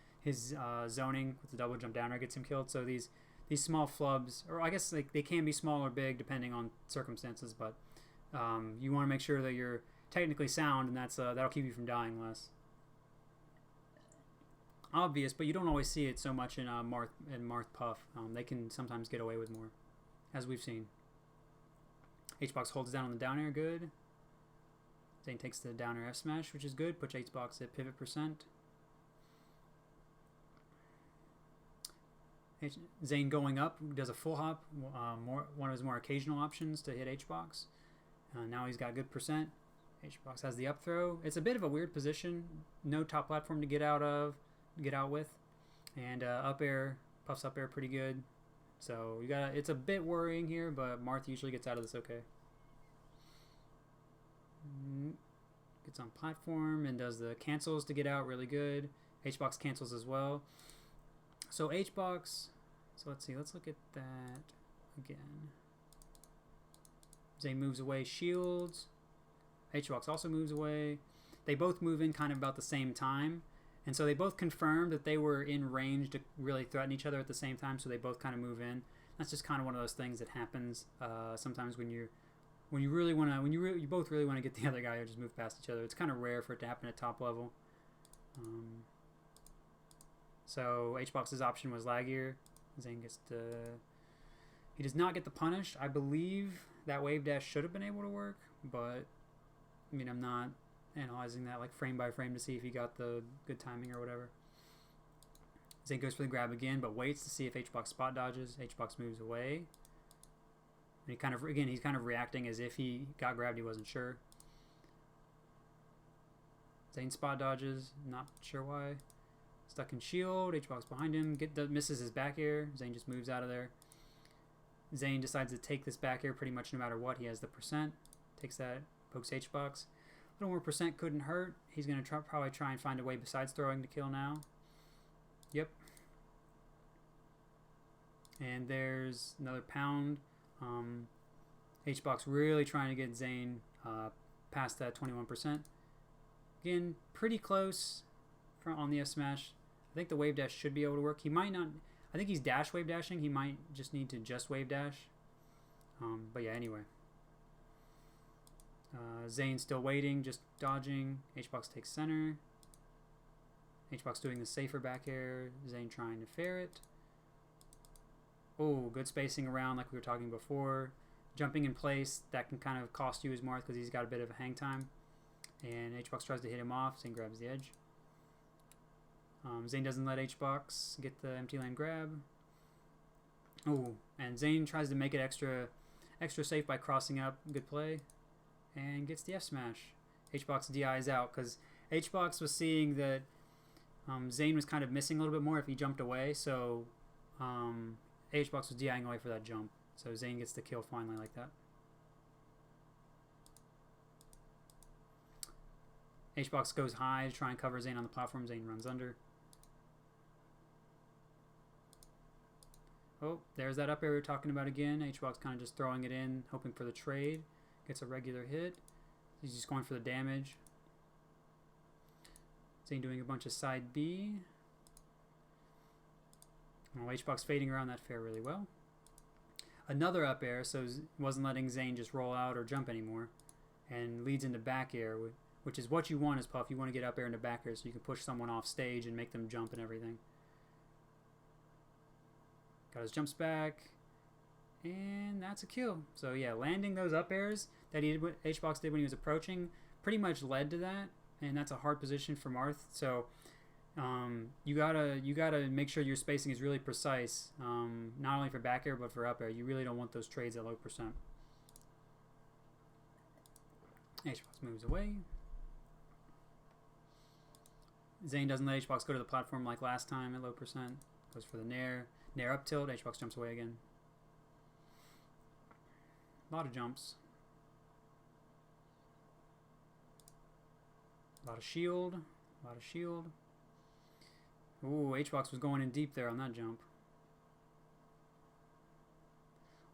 zoning with the double jump down air gets him killed. So these small flubs, or I guess like they can be small or big depending on circumstances, but you want to make sure that you're technically sound, and that'll keep you from dying less. Obvious, but you don't always see it so much in Marth Puff. They can sometimes get away with more, as we've seen. Hbox holds down on the down air, good. Zain takes the down air F smash, which is good. Puts Hbox at pivot percent. Zain going up, does a full hop, one of his more occasional options to hit Hbox. Now he's got good percent. Hbox has the up throw. It's a bit of a weird position. No top platform to get out with. And up air, Puff's up air pretty good. So it's a bit worrying here, but Marth usually gets out of this okay. Gets on platform and does the cancels to get out really good. Hbox cancels as well. So Hbox, so let's see, let's look at that again. Zain moves away, shields. Hbox also moves away. They both move in kind of about the same time. And so they both confirmed that they were in range to really threaten each other at the same time, so they both kind of move in. That's just kind of one of those things that happens sometimes when you really want to, you both really want to get the other guy or just move past each other. It's kind of rare for it to happen at top level. So Hbox's option was laggier. Zain gets the, he does not get the punish. I believe that wave dash should have been able to work, but I mean, I'm not analyzing that like frame by frame to see if he got the good timing or whatever. Zain goes for the grab again, but waits to see if Hbox spot dodges. Hbox moves away. And he kind of, again, he's kind of reacting as if he got grabbed, he wasn't sure. Zain spot dodges, not sure why. Stuck in shield, Hbox behind him, misses his back air. Zain just moves out of there. Zain decides to take this back air pretty much no matter what. He has the percent, takes that, pokes Hbox. A little more percent couldn't hurt. He's going to probably try and find a way besides throwing to kill now. Yep. And there's another pound. Hbox really trying to get Zain past that 21%. Again, pretty close on the F smash. I think the wave dash should be able to work. He might not. I think he's dash wave dashing. He might just need to just wave dash. But yeah, anyway. Zain still waiting, just dodging. Hbox takes center. Hbox doing the safer back air. Zain trying to ferret. Oh, good spacing around like we were talking before. Jumping in place, that can kind of cost you his mark because he's got a bit of a hang time. And Hbox tries to hit him off. Zain grabs the edge. Zain doesn't let Hbox get the empty lane grab. Oh, and Zain tries to make it extra safe by crossing up. Good play. And gets the F smash. Hbox DI's out because Hbox was seeing that Zain was kind of missing a little bit more if he jumped away. So Hbox was DIing away for that jump. So Zain gets the kill finally like that. Hbox goes high to try and cover Zain on the platform. Zain runs under. Oh, there's that up air we were talking about again. Hbox kind of just throwing it in, hoping for the trade. Gets a regular hit. He's just going for the damage. Zain doing a bunch of side B. Oh, Hbox fading around that fair really well. Another up air, so wasn't letting Zain just roll out or jump anymore. And leads into back air, which is what you want as Puff. You want to get up air into back air so you can push someone off stage and make them jump and everything. Got his jumps back. And that's a kill. So yeah, landing those up airs that Hbox did when he was approaching pretty much led to that. And that's a hard position for Marth. So you gotta make sure your spacing is really precise, not only for back air but for up air. You really don't want those trades at low percent. Hbox moves away. Zain doesn't let Hbox go to the platform like last time at low percent. Goes for the nair. Nair up tilt. Hbox jumps away again. A lot of jumps. A lot of shield. A lot of shield. Ooh, Hbox was going in deep there on that jump.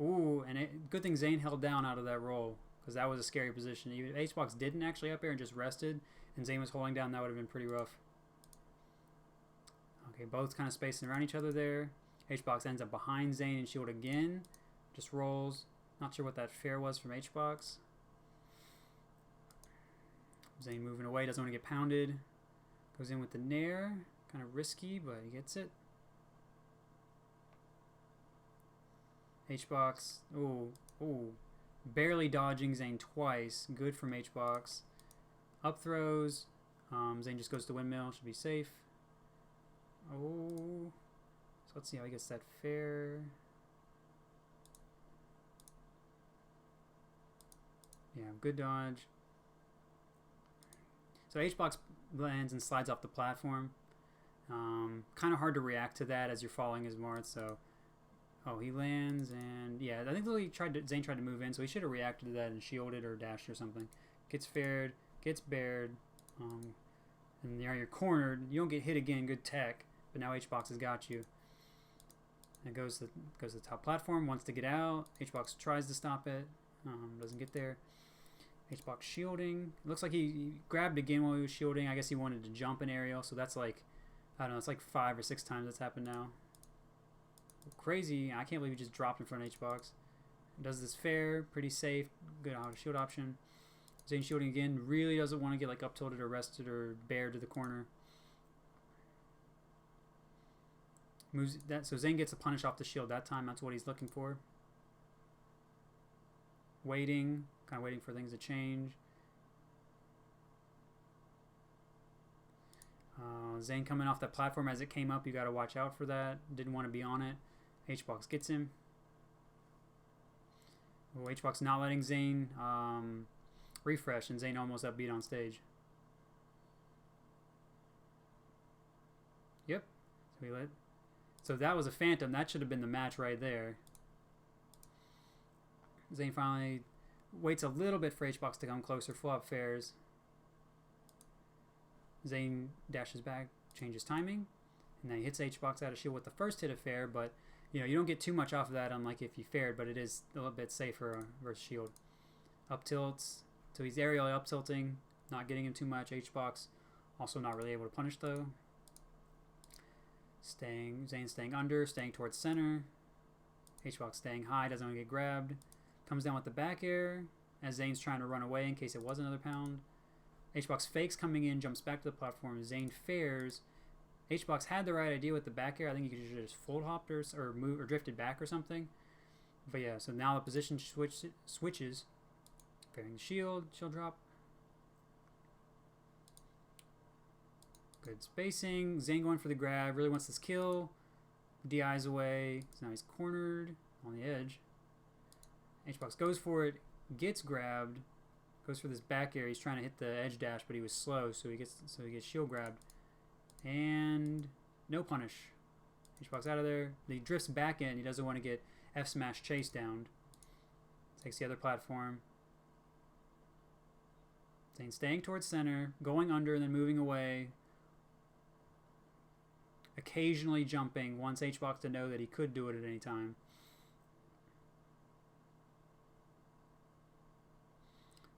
Ooh, and good thing Zain held down out of that roll, because that was a scary position. Even if Hbox didn't actually up air and just rested, and Zain was holding down, that would have been pretty rough. Okay, both kind of spacing around each other there. Hbox ends up behind Zain and shield again. Just rolls. Not sure what that fair was from Hbox. Zain moving away, doesn't want to get pounded. Goes in with the nair. Kind of risky, but he gets it. Hbox, ooh, barely dodging Zain twice. Good from Hbox. Up throws. Zain just goes to windmill, should be safe. Oh, so let's see how he gets that fair. Yeah, good dodge. So Hbox lands and slides off the platform. Kind of hard to react to that as you're falling his Marth. So, oh, he lands and yeah, I think Zain tried to move in, so he should have reacted to that and shielded or dashed or something. Gets faired, gets bared, and you're cornered. You don't get hit again. Good tech, but now Hbox has got you. And it goes to the top platform. Wants to get out. Hbox tries to stop it. Doesn't get there. Hbox shielding. It looks like he grabbed again while he was shielding. I guess he wanted to jump an aerial. So that's like, I don't know. It's like 5 or 6 times that's happened now. Crazy. I can't believe he just dropped in front of Hbox. Does this fair. Pretty safe. Good shield option. Zain shielding again. Really doesn't want to get like up tilted or rested or bared to the corner. Moves that. So Zain gets a punish off the shield that time. That's what he's looking for. Waiting. Kind of waiting for things to change. Zain coming off that platform as it came up. You got to watch out for that. Didn't want to be on it. Hbox gets him. Oh, Hbox not letting Zain refresh, and Zain almost upbeat on stage. Yep. So that was a phantom. That should have been the match right there. Zain finally waits a little bit for Hbox to come closer. Full up fairs. Zain dashes back, changes timing, and then he hits Hbox out of shield with the first hit of fair, but you know, you don't get too much off of that, unlike if you fared, but it is a little bit safer versus shield. Up tilts, so he's aerially up tilting, not getting him too much. Hbox also not really able to punish though. Zain staying under, staying towards center. Hbox staying high, doesn't want to get grabbed. Comes down with the back air as Zain's trying to run away in case it was another pound. Hbox fakes coming in, jumps back to the platform. Zain fares. Hbox had the right idea with the back air. I think he could have just full hopped or move or drifted back or something. But yeah, so now the position switches. Fairing the shield drop. Good spacing. Zain going for the grab. Really wants this kill. DI's away. So now he's cornered on the edge. Hbox goes for it. Gets grabbed. Goes for this back air. He's trying to hit the edge dash, but he was slow, so he gets shield grabbed. And no punish. Hbox out of there. He drifts back in. He doesn't want to get F smash chase down. Takes the other platform. Zain staying towards center, going under and then moving away. Occasionally jumping. Wants Hbox to know that he could do it at any time.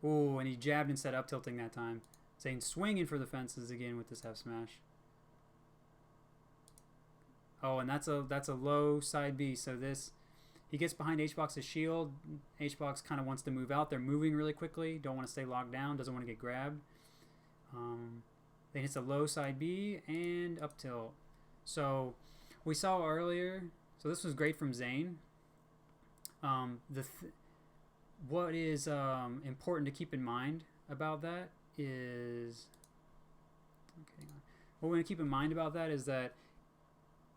Oh, and he jabbed instead of up tilting that time. Zain swinging for the fences again with this F smash. Oh, and that's a low side B. So this, he gets behind Hbox's shield. Hbox kind of wants to move out. They're moving really quickly. Don't want to stay locked down. Doesn't want to get grabbed. Then hits a low side B and up tilt. So we saw earlier. So this was great from Zain. What is important to keep in mind about that is, okay, what we're going to keep in mind about that is that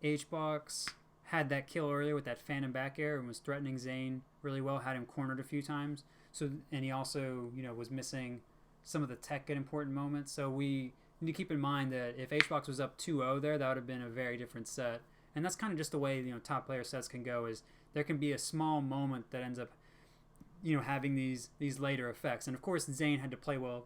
Hbox had that kill earlier with that phantom back air and was threatening Zain really well, had him cornered a few times. So, and he also, you know, was missing some of the tech at important moments. So we need to keep in mind that if Hbox was up 2-0 there, that would have been a very different set. And that's kind of just the way, you know, top player sets can go, is there can be a small moment that ends up, you know, having these later effects. And of course Zain had to play well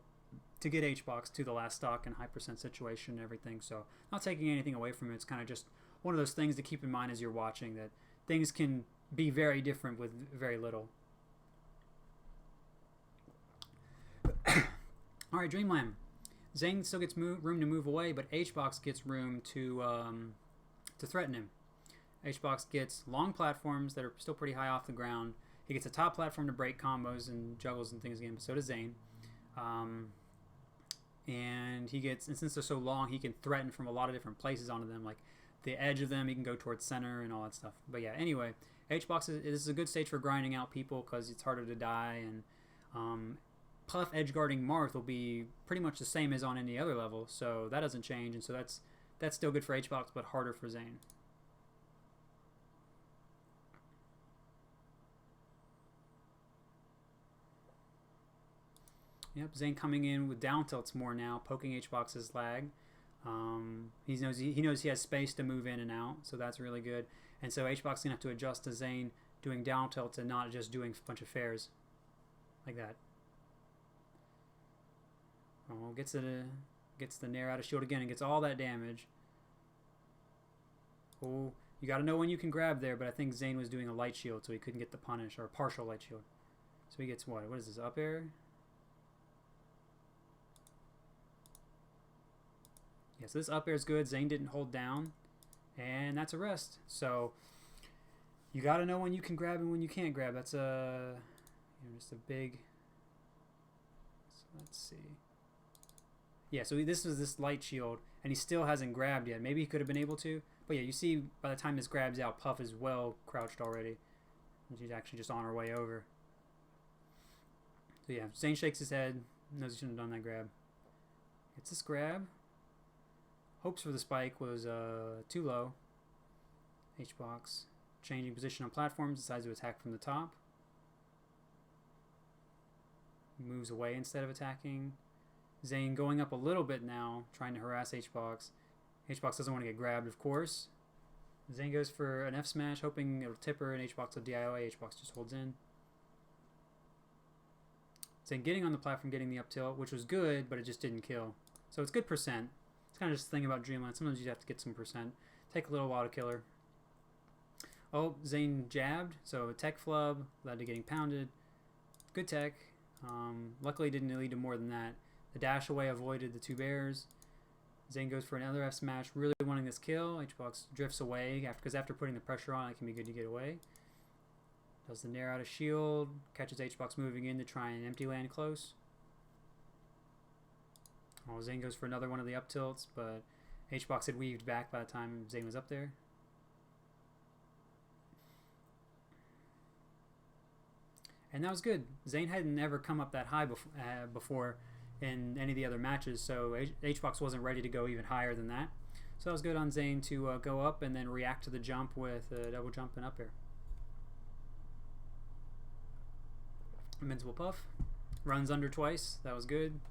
to get Hbox to the last stock and high percent situation and everything. So not taking anything away from it. It's kind of just one of those things to keep in mind as you're watching, that things can be very different with very little. All right, Dreamland. Zain still gets room to move away, but Hbox gets room to threaten him. Hbox gets long platforms that are still pretty high off the ground. He gets a top platform to break combos and juggles and things again, but so does Zain. And he gets, and since they're so long, he can threaten from a lot of different places onto them, like the edge of them. He can go towards center and all that stuff. But yeah, anyway, Hbox is a good stage for grinding out people because it's harder to die. And Puff Edgeguarding Marth will be pretty much the same as on any other level, so that doesn't change. And so that's still good for Hbox, but harder for Zain. Yep, Zain coming in with down tilts more now, poking Hbox's lag. He knows he has space to move in and out, so that's really good. And so Hbox gonna have to adjust to Zain doing down tilts and not just doing a bunch of fairs like that. Oh, gets the nair out of shield again and gets all that damage. Oh, you got to know when you can grab there, but I think Zain was doing a light shield, so he couldn't get the punish, or a partial light shield. So he gets what? What is this, up air? Yeah, so this up air is good. Zain didn't hold down, and that's a rest. So you got to know when you can grab and when you can't grab. That's just a big... So let's see. Yeah, so this was this light shield, and he still hasn't grabbed yet. Maybe he could have been able to. But yeah, you see by the time this grabs out, Puff is well crouched already. And she's actually just on her way over. So yeah, Zain shakes his head. Knows he shouldn't have done that grab. Gets this grab. Hopes for the spike was too low. Hbox changing position on platforms. Decides to attack from the top. Moves away instead of attacking. Zain going up a little bit now, trying to harass Hbox. Hbox doesn't want to get grabbed, of course. Zain goes for an F smash, hoping it'll tip her, and Hbox will DIY. Hbox just holds in. Zain getting on the platform, getting the up tilt, which was good, but it just didn't kill. So it's good percent. It's kind of just the thing about Dreamland. Sometimes you have to get some percent. Take a little while to kill her. Oh, Zain jabbed, so tech flub led to getting pounded. Good tech. Luckily didn't lead to more than that. The dash away avoided the two bears. Zain goes for another F smash, really wanting this kill. Hbox drifts away because after putting the pressure on, it can be good to get away. Does the nair out of shield, catches Hbox moving in to try and empty land close. Oh, Zain goes for another one of the up tilts, but Hbox had weaved back by the time Zain was up there. And that was good. Zain hadn't ever come up that high before in any of the other matches, so Hbox wasn't ready to go even higher than that. So that was good on Zain to go up and then react to the jump with a double jump and up air. Invincible Puff. Runs under twice. That was good.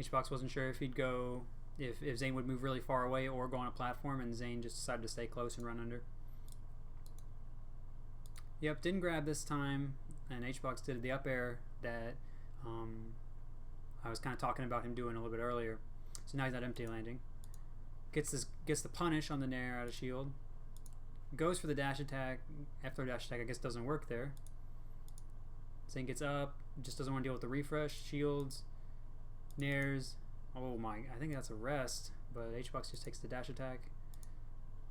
Hbox wasn't sure if he'd go, if Zain would move really far away or go on a platform, and Zain just decided to stay close and run under. Yep, didn't grab this time, and Hbox did the up air that I was kind of talking about him doing a little bit earlier. So now he's not empty landing. Gets the punish on the nair out of shield. Goes for the dash attack. After dash attack, I guess doesn't work there. Zain gets up, just doesn't want to deal with the refresh. Shields, nairs. Oh my, I think that's a rest, but Hbox just takes the dash attack.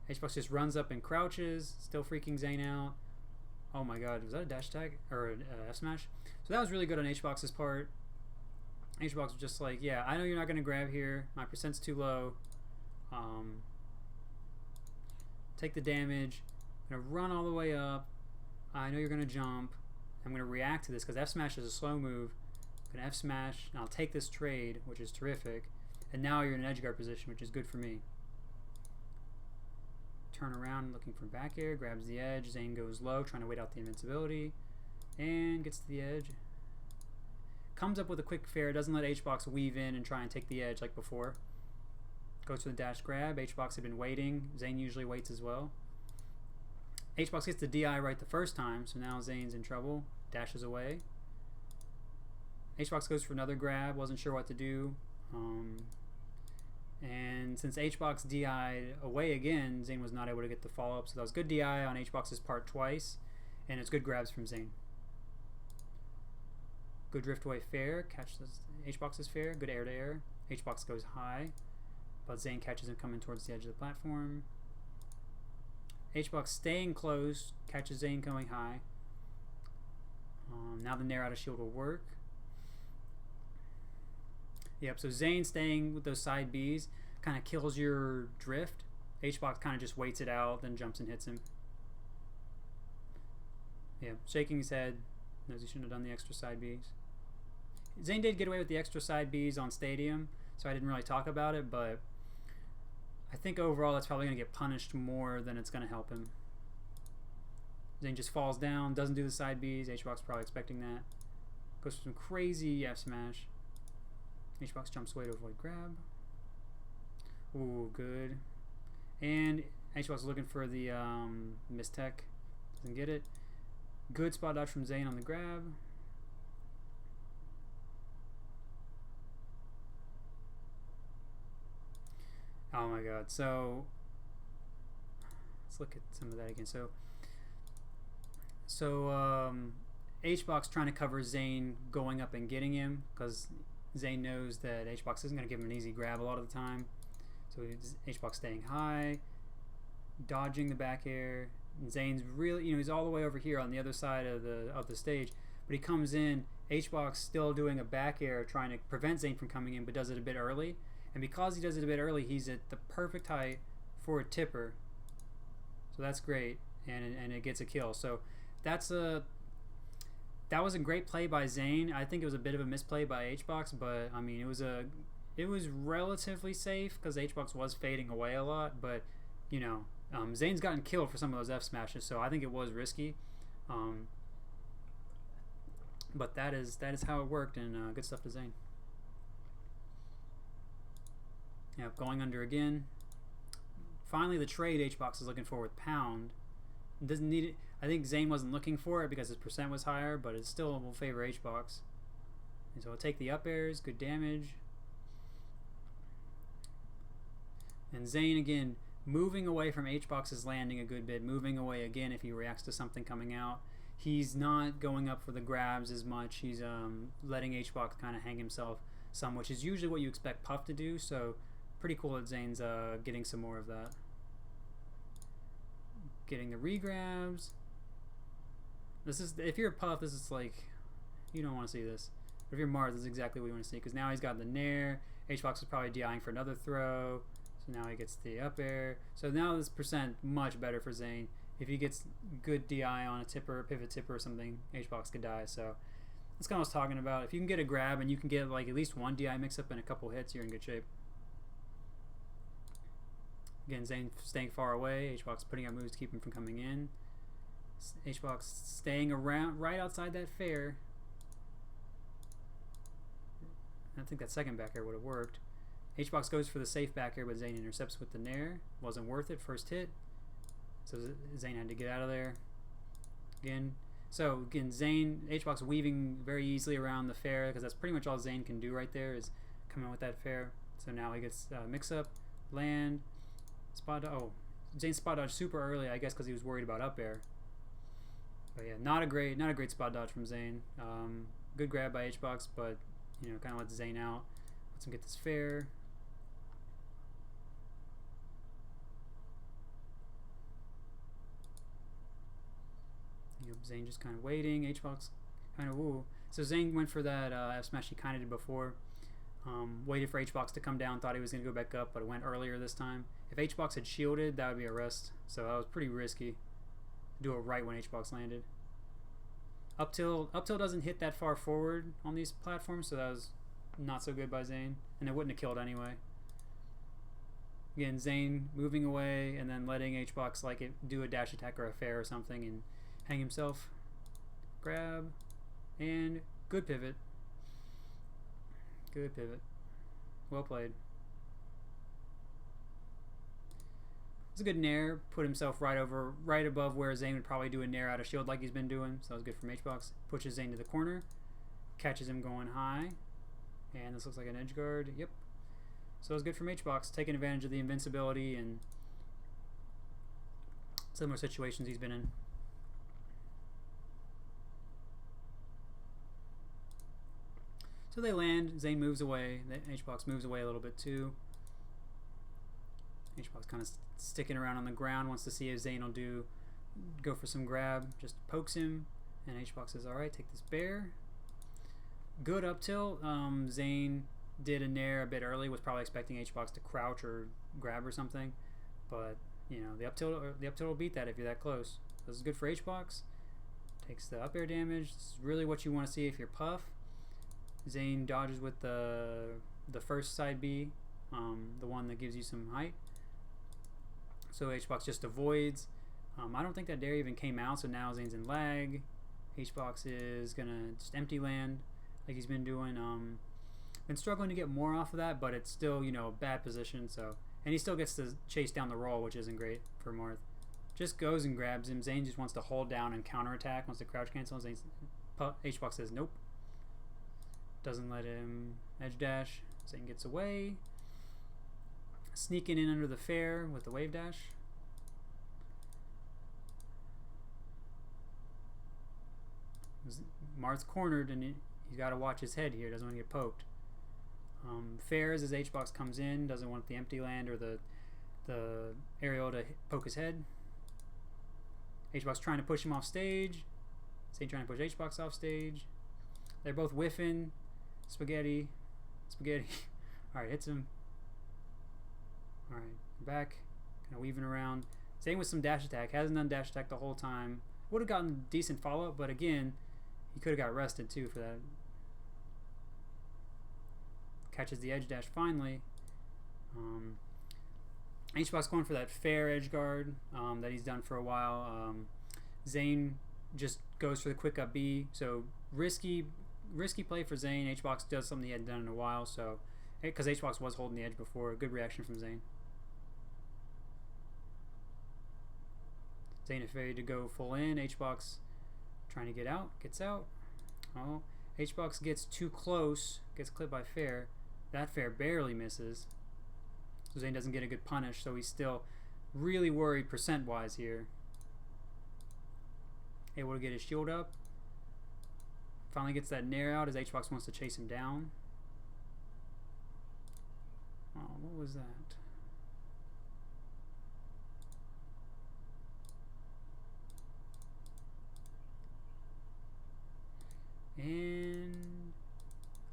Hbox just runs up and crouches, still freaking Zain out. Oh my god, was that a dash attack or an F smash? So that was really good on Hbox's part. Hbox was just like, yeah, I know you're not going to grab here. My percent's too low. Take the damage. I'm going to run all the way up. I know you're going to jump. I'm going to react to this because F smash is a slow move. I'm going to F smash, and I'll take this trade, which is terrific. And now you're in an edgeguard position, which is good for me. Turn around, looking for back air, grabs the edge. Zain goes low, trying to wait out the invincibility, and gets to the edge. Comes up with a quick fair, doesn't let Hbox weave in and try and take the edge like before. Goes for the dash grab. Hbox had been waiting. Zain usually waits as well. Hbox gets the DI right the first time, so now Zain's in trouble. Dashes away. Hbox goes for another grab, wasn't sure what to do. And since Hbox DI'd away again, Zain was not able to get the follow-up, so that was good DI on Hbox's part twice, and it's good grabs from Zain. Good drift away fair, catches Hbox's fair, good air to air. Hbox goes high, but Zain catches him coming towards the edge of the platform. Hbox staying close, catches Zain going high. Now the nair out of shield will work. Yep, so Zain staying with those side Bs kind of kills your drift. Hbox kind of just waits it out, then jumps and hits him. Yeah, shaking his head. Knows he shouldn't have done the extra side Bs. Zain did get away with the extra side Bs on Stadium, so I didn't really talk about it, but I think overall that's probably going to get punished more than it's going to help him. Zain just falls down, doesn't do the side Bs. Hbox probably expecting that. Goes for some crazy F smash. Hbox jumps away to avoid grab. Ooh, good. And Hbox looking for the miss tech. Doesn't get it. Good spot dodge from Zain on the grab. Oh my god. So let's look at some of that again. So Hbox trying to cover Zain going up and getting him because Zain knows that Hbox isn't going to give him an easy grab a lot of the time. So Hbox staying high, dodging the back air. And Zain's really, he's all the way over here on the other side of the stage, but he comes in. Hbox still doing a back air, trying to prevent Zain from coming in, but does it a bit early. And because he does it a bit early, he's at the perfect height for a tipper. So that's great, and it gets a kill. So that was a great play by Zain. I think it was a bit of a misplay by Hbox, but I mean it was relatively safe because Hbox was fading away a lot. But Zain's gotten killed for some of those F smashes, so I think it was risky. But that is how it worked, and good stuff to Zain. Yeah, going under again. Finally, the trade Hbox is looking for with pound. Doesn't need it. I think Zain wasn't looking for it because his percent was higher, but it still will favor Hbox. And so we'll take the up airs, good damage. And Zain again moving away from Hbox's landing a good bit, moving away again if he reacts to something coming out. He's not going up for the grabs as much. He's letting Hbox kind of hang himself some, which is usually what you expect Puff to do. So pretty cool that Zain's getting some more of that. Getting the regrabs. This is, if you're a Puff, this is like, you don't want to see this. But if you're Mars, this is exactly what you want to see, because now he's got the Nair. Hbox is probably DIing for another throw. So now he gets the up air. So now this percent much better for Zain. If he gets good DI on a tipper, pivot tipper or something, Hbox could die. So that's kind of what I was talking about. If you can get a grab and you can get like at least one DI mix up and a couple hits, you're in good shape. Again, Zain staying far away. Hbox putting out moves to keep him from coming in. Hbox staying around right outside that fair. I think that second back air would have worked. Hbox goes for the safe back air, but Zain intercepts with the Nair. Wasn't worth it. First hit. So Zain had to get out of there. Again. So again, Hbox weaving very easily around the fair because that's pretty much all Zain can do right there is come in with that fair. So now he gets mix up, land, spot. Oh, Zain spot dodge super early, I guess, because he was worried about up air. But yeah, not a great spot dodge from Zain. Good grab by Hbox, but kind of lets Zain out. Lets him get this fair. Zain just kind of waiting. Hbox kind of woo. So Zain went for that F smash he kind of did before. Waited for Hbox to come down. Thought he was going to go back up, but it went earlier this time. If Hbox had shielded, that would be a rest. So that was pretty risky. Do it right when Hbox landed. Up till doesn't hit that far forward on these platforms, so that was not so good by Zain, and it wouldn't have killed anyway. Again, Zain moving away and then letting Hbox like do a dash attack or a fair or something and hang himself. Grab and good pivot. Good pivot. Well played. It's a good Nair. Put himself right above where Zain would probably do a Nair out of shield like he's been doing. So that was good from Hbox. Pushes Zain to the corner. Catches him going high. And this looks like an edge guard. Yep. So it was good from Hbox. Taking advantage of the invincibility and similar situations he's been in. So they land. Zain moves away. Hbox moves away a little bit too. Hbox kind of sticking around on the ground, wants to see if Zain will go for some grab. Just pokes him, and Hbox says, "All right, take this bear." Good up tilt. Zain did a Nair a bit early. Was probably expecting Hbox to crouch or grab or something, but the up tilt will beat that if you're that close. This is good for Hbox. Takes the up air damage. This is really what you want to see if you're Puff. Zain dodges with the first side B, the one that gives you some height. So Hbox just avoids. I don't think that dare even came out, so now Zain's in lag. Hbox is gonna just empty land like he's been doing. Been struggling to get more off of that, but it's still bad position. So and he still gets to chase down the roll, which isn't great for Marth. Just goes and grabs him. Zain just wants to hold down and counterattack. Wants to crouch cancel. Hbox says nope. Doesn't let him edge dash. Zain gets away. sneaking in under the fair with the wave dash. Marth's cornered, and he's got to watch his head here. Doesn't want to get poked. Fair as Hbox comes in, doesn't want the empty land or the aerial to poke his head. Hbox trying to push him off stage. Zain trying to push Hbox off stage. They're both whiffing. Spaghetti. Alright, hits him. Alright, back. Kind of weaving around. Zain with some dash attack. Hasn't done dash attack the whole time. Would have gotten decent follow-up, but again, he could have got arrested too for that. Catches the edge dash finally. Hbox going for that fair edge guard that he's done for a while. Zain just goes for the quick up B. So risky play for Zain. Hbox does something he hadn't done in a while. So because Hbox was holding the edge before, good reaction from Zain. Zain afraid to go full in. Hbox trying to get out. Gets out. Oh, Hbox gets too close. Gets clipped by fair. That fair barely misses. So Zain doesn't get a good punish, so he's still really worried percent-wise here. Able to get his shield up. Finally gets that nair out as Hbox wants to chase him down. Oh, what was that? And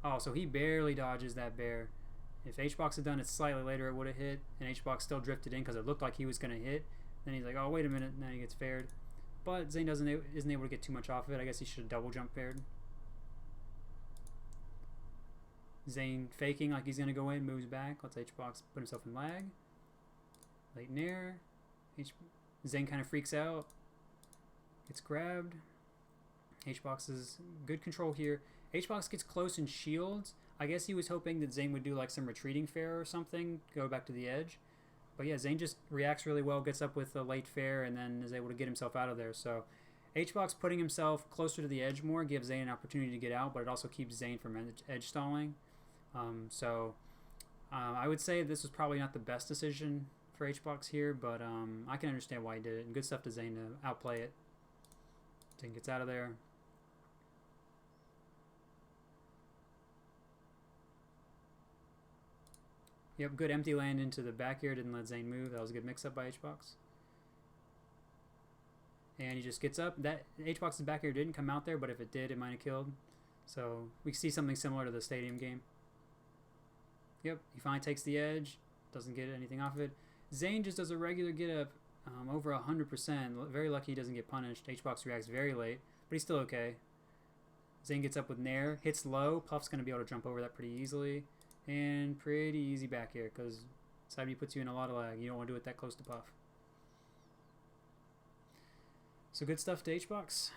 oh, so he barely dodges that bear. If Hbox had done it slightly later, it would have hit, and Hbox still drifted in because it looked like he was going to hit. Then he's like, oh, wait a minute, and then he gets faired. But Zain isn't able to get too much off of it. I guess he should have double jump faired. Zain faking like he's going to go in, moves back, lets Hbox put himself in lag. Late nair. Zain kind of freaks out. Gets grabbed. Hbox is good control here. Hbox gets close and shields. I guess he was hoping that Zain would do like some retreating fair or something, go back to the edge. But yeah, Zain just reacts really well, gets up with a late fair, and then is able to get himself out of there. So Hbox putting himself closer to the edge more gives Zain an opportunity to get out, but it also keeps Zain from edge stalling. I would say this was probably not the best decision for Hbox here, but I can understand why he did it. And good stuff to Zain to outplay it. Zain gets out of there. Yep, good empty land into the back air. Didn't let Zain move. That was a good mix-up by Hbox. And he just gets up. That Hbox's back air didn't come out there, but if it did, it might have killed. So we see something similar to the stadium game. Yep, he finally takes the edge. Doesn't get anything off of it. Zain just does a regular get-up over 100%. Very lucky he doesn't get punished. Hbox reacts very late, but he's still okay. Zain gets up with nair. Hits low. Puff's going to be able to jump over that pretty easily. And pretty easy back here because side B puts you in a lot of lag. You don't want to do it that close to Puff. So good stuff to Hbox.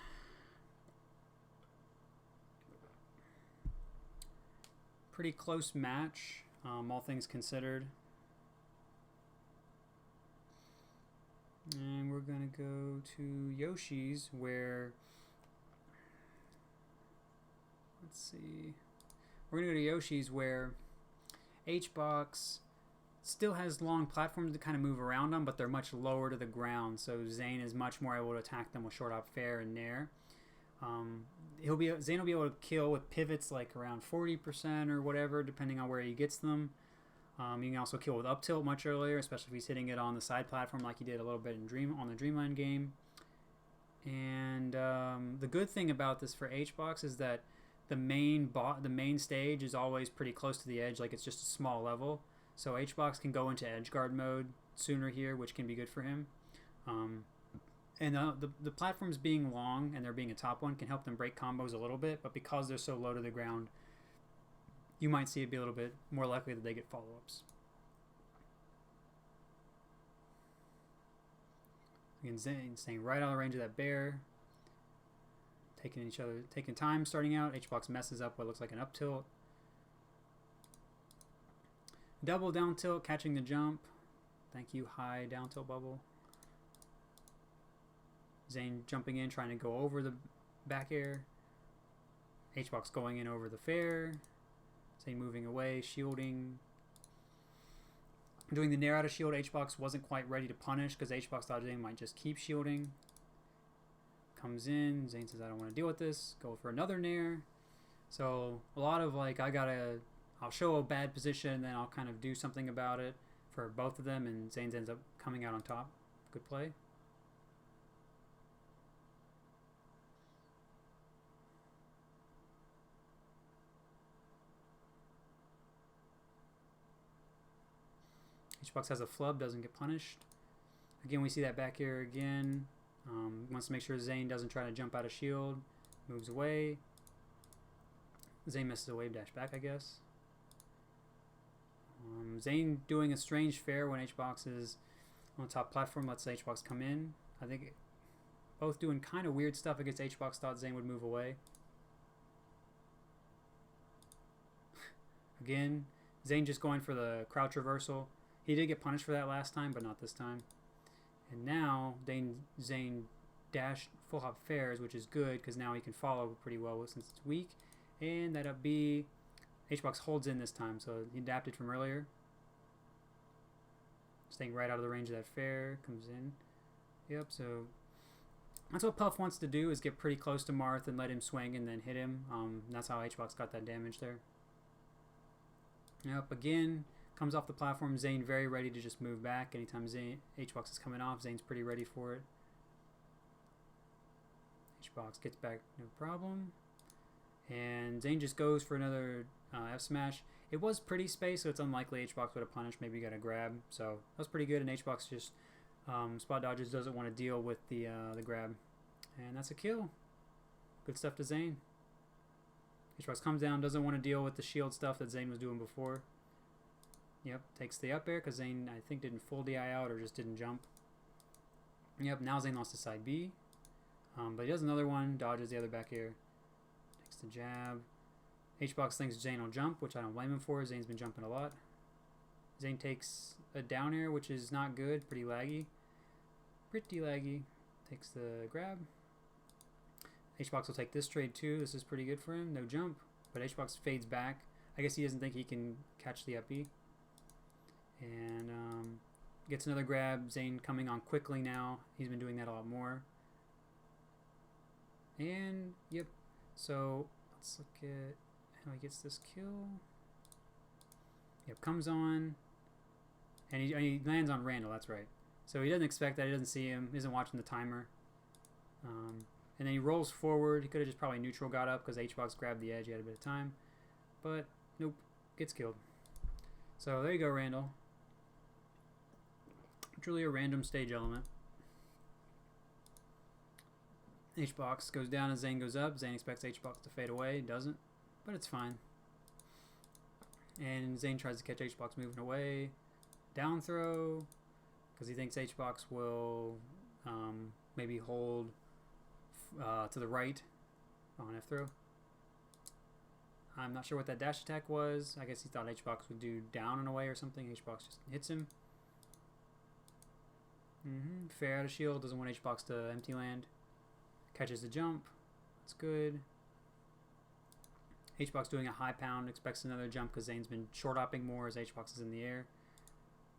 Pretty close match, all things considered. And we're going to go to Yoshi's where, let's see, we're going to go to Yoshi's where Hbox still has long platforms to kind of move around on, but they're much lower to the ground, so Zain is much more able to attack them with short hop fair and nair. Zain will be able to kill with pivots like around 40% or whatever, depending on where he gets them. You can also kill with up tilt much earlier, especially if he's hitting it on the side platform like he did a little bit on the Dreamland game. And the good thing about this for Hbox is that the main stage is always pretty close to the edge, like it's just a small level. So Hbox can go into Edgeguard mode sooner here, which can be good for him. And the platforms being long and there being a top one can help them break combos a little bit, but because they're so low to the ground, you might see it be a little bit more likely that they get follow-ups. Again, Zain staying right out of the range of that bear. Taking time starting out. Hbox messes up what looks like an up tilt. Double down tilt, catching the jump. Thank you, high down tilt bubble. Zain jumping in, trying to go over the back air. Hbox going in over the fair. Zain moving away, shielding. Doing the nair out of shield, Hbox wasn't quite ready to punish because Hbox thought Zain might just keep shielding. Comes in, Zain says, I don't want to deal with this. Go for another nair. So a lot of like, I'll show a bad position, then I'll kind of do something about it for both of them, and Zain ends up coming out on top. Good play. Hbox has a flub, doesn't get punished. Again, we see that back air again. Wants to make sure Zain doesn't try to jump out of shield. Moves away. Zain misses a wave dash back, I guess. Zain doing a strange fair when Hbox is on the top platform. Lets Hbox come in. I think both doing kind of weird stuff against Hbox. Thought Zain would move away. Again, Zain just going for the crouch reversal. He did get punished for that last time, but not this time. And now Zain dashed full hop fairs, which is good because now he can follow pretty well since it's weak. And that up B, Hbox holds in this time, so he adapted from earlier. Staying right out of the range of that fair, comes in. Yep, so that's what Puff wants to do, is get pretty close to Marth and let him swing and then hit him. That's how Hbox got that damage there. Yep, again, comes off the platform. Zain very ready to just move back. Anytime Hbox is coming off, Zain's pretty ready for it. Hbox gets back, no problem. And Zain just goes for another F smash. It was pretty spaced, so it's unlikely Hbox would have punished. Maybe got a grab. So that was pretty good, and Hbox just spot dodges, doesn't want to deal with the grab. And that's a kill. Good stuff to Zain. Hbox comes down, doesn't want to deal with the shield stuff that Zain was doing before. Yep, takes the up air because Zain, I think, didn't full DI out or just didn't jump. Yep, now Zain lost to side B. But he does another one, dodges the other back air. Takes the jab. Hbox thinks Zain will jump, which I don't blame him for. Zain's been jumping a lot. Zain takes a down air, which is not good. Pretty laggy. Pretty laggy. Takes the grab. Hbox will take this trade too. This is pretty good for him. No jump. But Hbox fades back. I guess he doesn't think he can catch the up B. And gets another grab. Zain coming on quickly now. He's been doing that a lot more. And, yep. So, let's look at how he gets this kill. Yep, comes on. And he lands on Randall, that's right. So he doesn't expect that. He doesn't see him. He isn't watching the timer. And then he rolls forward. He could have just probably neutral got up because Hbox grabbed the edge. He had a bit of time. But, nope. Gets killed. So, there you go, Randall. Truly a random stage element. Hbox goes down as Zain goes up. Zain expects Hbox to fade away. Doesn't. But it's fine. And Zain tries to catch Hbox moving away. Down throw. Because he thinks Hbox will maybe hold to the right on F throw. I'm not sure what that dash attack was. I guess he thought Hbox would do down and away or something. Hbox just hits him. Fair out of shield. Doesn't want Hbox to empty land. Catches the jump. That's good. Hbox doing a high pound. Expects another jump because Zain's been short hopping more as Hbox is in the air.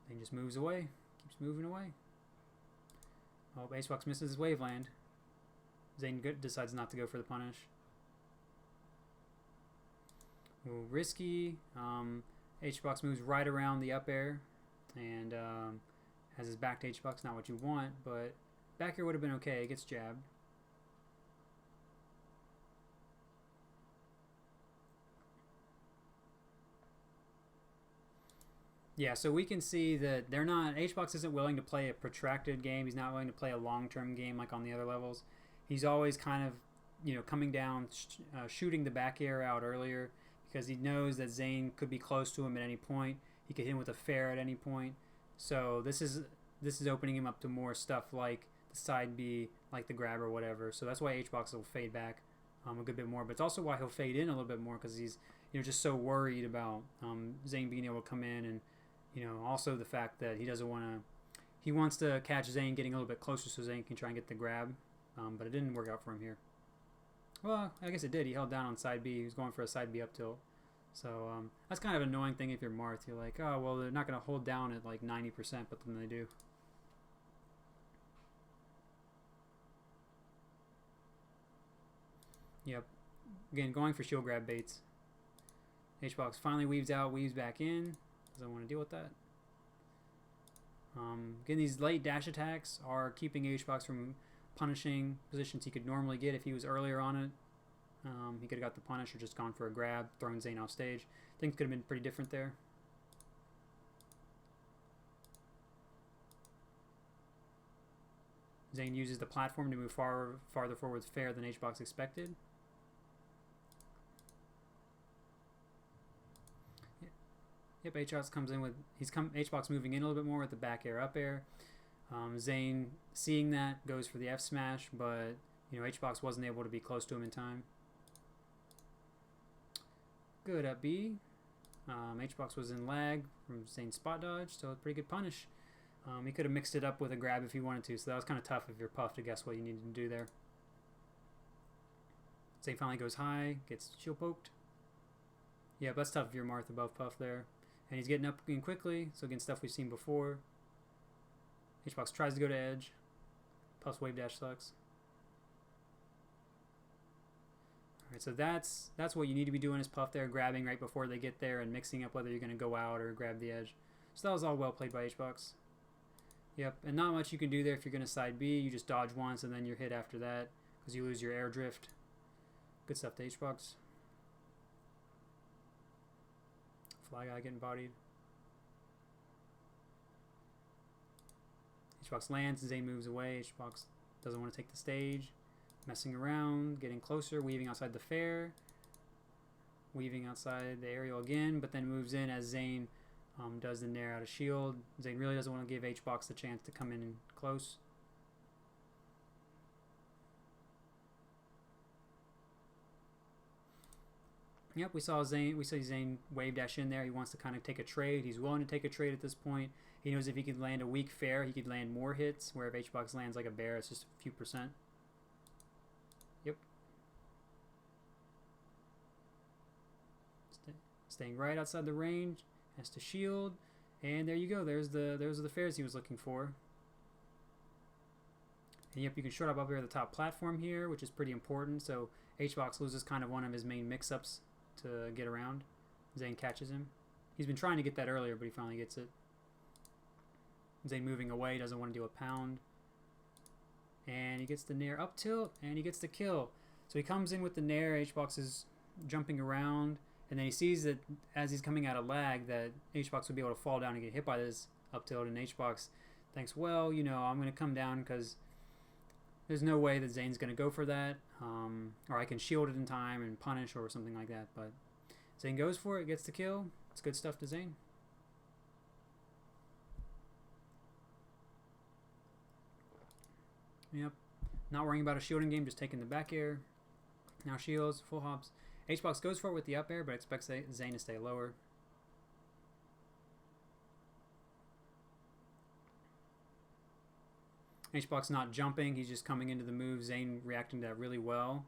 Zain just moves away. Keeps moving away. Oh, Hbox misses his wave land. Zain decides not to go for the punish. Ooh, risky. Hbox moves right around the up air. And has his back to Hbox. Not what you want, but back air would have been okay. It gets jabbed. Yeah, so we can see that they're not. Hbox isn't willing to play a protracted game. He's not willing to play a long-term game like on the other levels. He's always kind of, coming down, shooting the back air out earlier because he knows that Zain could be close to him at any point. He could hit him with a fair at any point. So this is opening him up to more stuff like the side B, like the grab or whatever. So that's why Hbox will fade back a good bit more. But it's also why he'll fade in a little bit more because he's just so worried about Zain being able to come in and. Also the fact that he wants to catch Zain getting a little bit closer so Zain can try and get the grab, but it didn't work out for him here. Well, I guess it did. He held down on side B. He was going for a side B up tilt. So that's kind of an annoying thing if you're Marth. You're like, oh, well, they're not going to hold down at like 90%, but then they do. Yep. Again, going for shield grab baits. Hbox finally weaves out, weaves back in. Doesn't want to deal with that. Again, these late dash attacks are keeping Hbox from punishing positions he could normally get if he was earlier on it. He could have got the punish or just gone for a grab, thrown Zain off stage. Things could have been pretty different there. Zain uses the platform to move farther forward fair than Hbox expected. Yep, Hbox comes in with Hbox moving in a little bit more with the back air up air. Zain seeing that goes for the F smash, but Hbox wasn't able to be close to him in time. Good up B. Hbox was in lag from Zain's spot dodge, so a pretty good punish. He could have mixed it up with a grab if he wanted to, so that was kind of tough if you're Puff to guess what you needed to do there. Zain finally goes high, gets shield poked. Yeah, that's tough if you're Marth above Puff there. And he's getting up in quickly, so again, stuff we've seen before. Hbox tries to go to edge. Puff's wave dash sucks. Alright, so that's what you need to be doing as Puff there, grabbing right before they get there and mixing up whether you're going to go out or grab the edge. So that was all well played by Hbox. Yep, and not much you can do there if you're going to side B. You just dodge once and then you're hit after that because you lose your air drift. Good stuff to Hbox. Fly guy getting bodied. Hbox lands, Zain moves away. Hbox doesn't want to take the stage. Messing around, getting closer, weaving outside the fair. Weaving outside the aerial again, but then moves in as Zain does the nair out of shield. Zain really doesn't want to give Hbox the chance to come in close. Yep, we saw Zain wave dash in there. He wants to kind of take a trade. He's willing to take a trade at this point. He knows if he could land a weak fair, he could land more hits, where if Hbox lands like a bear, it's just a few percent. Yep. Staying right outside the range. Has to shield. And there you go. Those are the fairs he was looking for. And yep, you can short up here at the top platform here, which is pretty important. So Hbox loses kind of one of his main mix-ups to get around. Zain catches him. He's been trying to get that earlier, but he finally gets it. Zain moving away, doesn't want to deal a pound. And he gets the nair up tilt, and he gets the kill. So he comes in with the nair, Hbox is jumping around, and then he sees that as he's coming out of lag, that Hbox would be able to fall down and get hit by this up tilt, and Hbox thinks, well, I'm going to come down because there's no way that Zain's going to go for that, or I can shield it in time and punish or something like that. But Zain goes for it, gets the kill. It's good stuff to Zain. Yep, not worrying about a shielding game, just taking the back air. Now shields, full hops. Hbox goes for it with the up air, but expects Zain to stay lower. Hbox not jumping, he's just coming into the move. Zain reacting to that really well.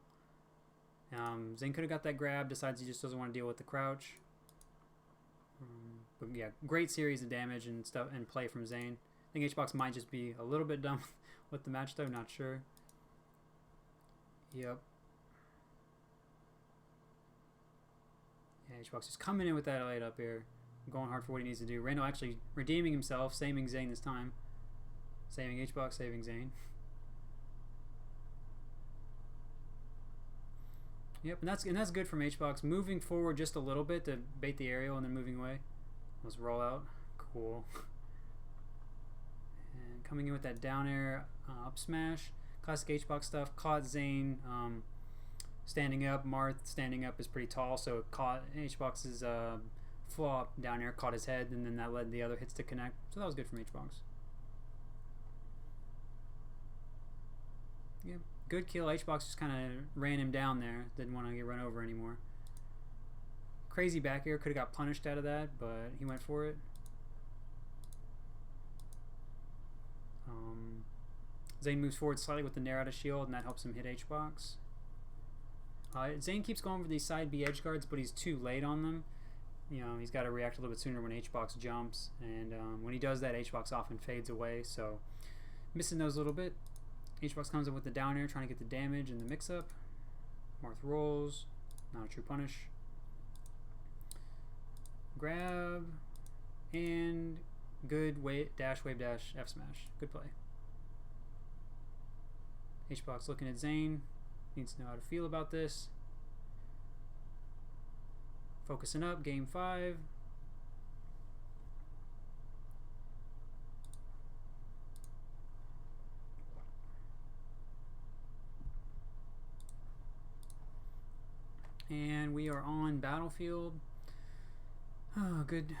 Zain could have got that grab, decides he just doesn't want to deal with the crouch. But yeah, great series of damage and stuff and play from Zain. I think Hbox might just be a little bit dumb with the match though, not sure. Yep. Yeah, Hbox just coming in with that light up here. Going hard for what he needs to do. Randall actually redeeming himself, saving Zain this time. Saving Hbox, saving Zain. Yep, and that's good from Hbox. Moving forward just a little bit to bait the aerial and then moving away. Let's roll out. Cool. And coming in with that down air up smash. Classic Hbox stuff. Caught Zain standing up. Marth standing up is pretty tall, so it caught Hbox's flop down air, caught his head, and then that led the other hits to connect. So that was good from Hbox. Yeah, good kill. Hbox just kind of ran him down there. Didn't want to get run over anymore. Crazy back air. Could have got punished out of that, but he went for it. Zain moves forward slightly with the nair out of shield, and that helps him hit Hbox. Zain keeps going for these side B edge guards, but he's too late on them. he's got to react a little bit sooner when Hbox jumps, and when he does that, Hbox often fades away. So missing those a little bit. Hbox comes in with the down air, trying to get the damage in the mix-up. Marth rolls, not a true punish. Grab, and good wave dash F smash. Good play. Hbox looking at Zain, needs to know how to feel about this. Focusing up, game 5. And we are on Battlefield. Oh, good.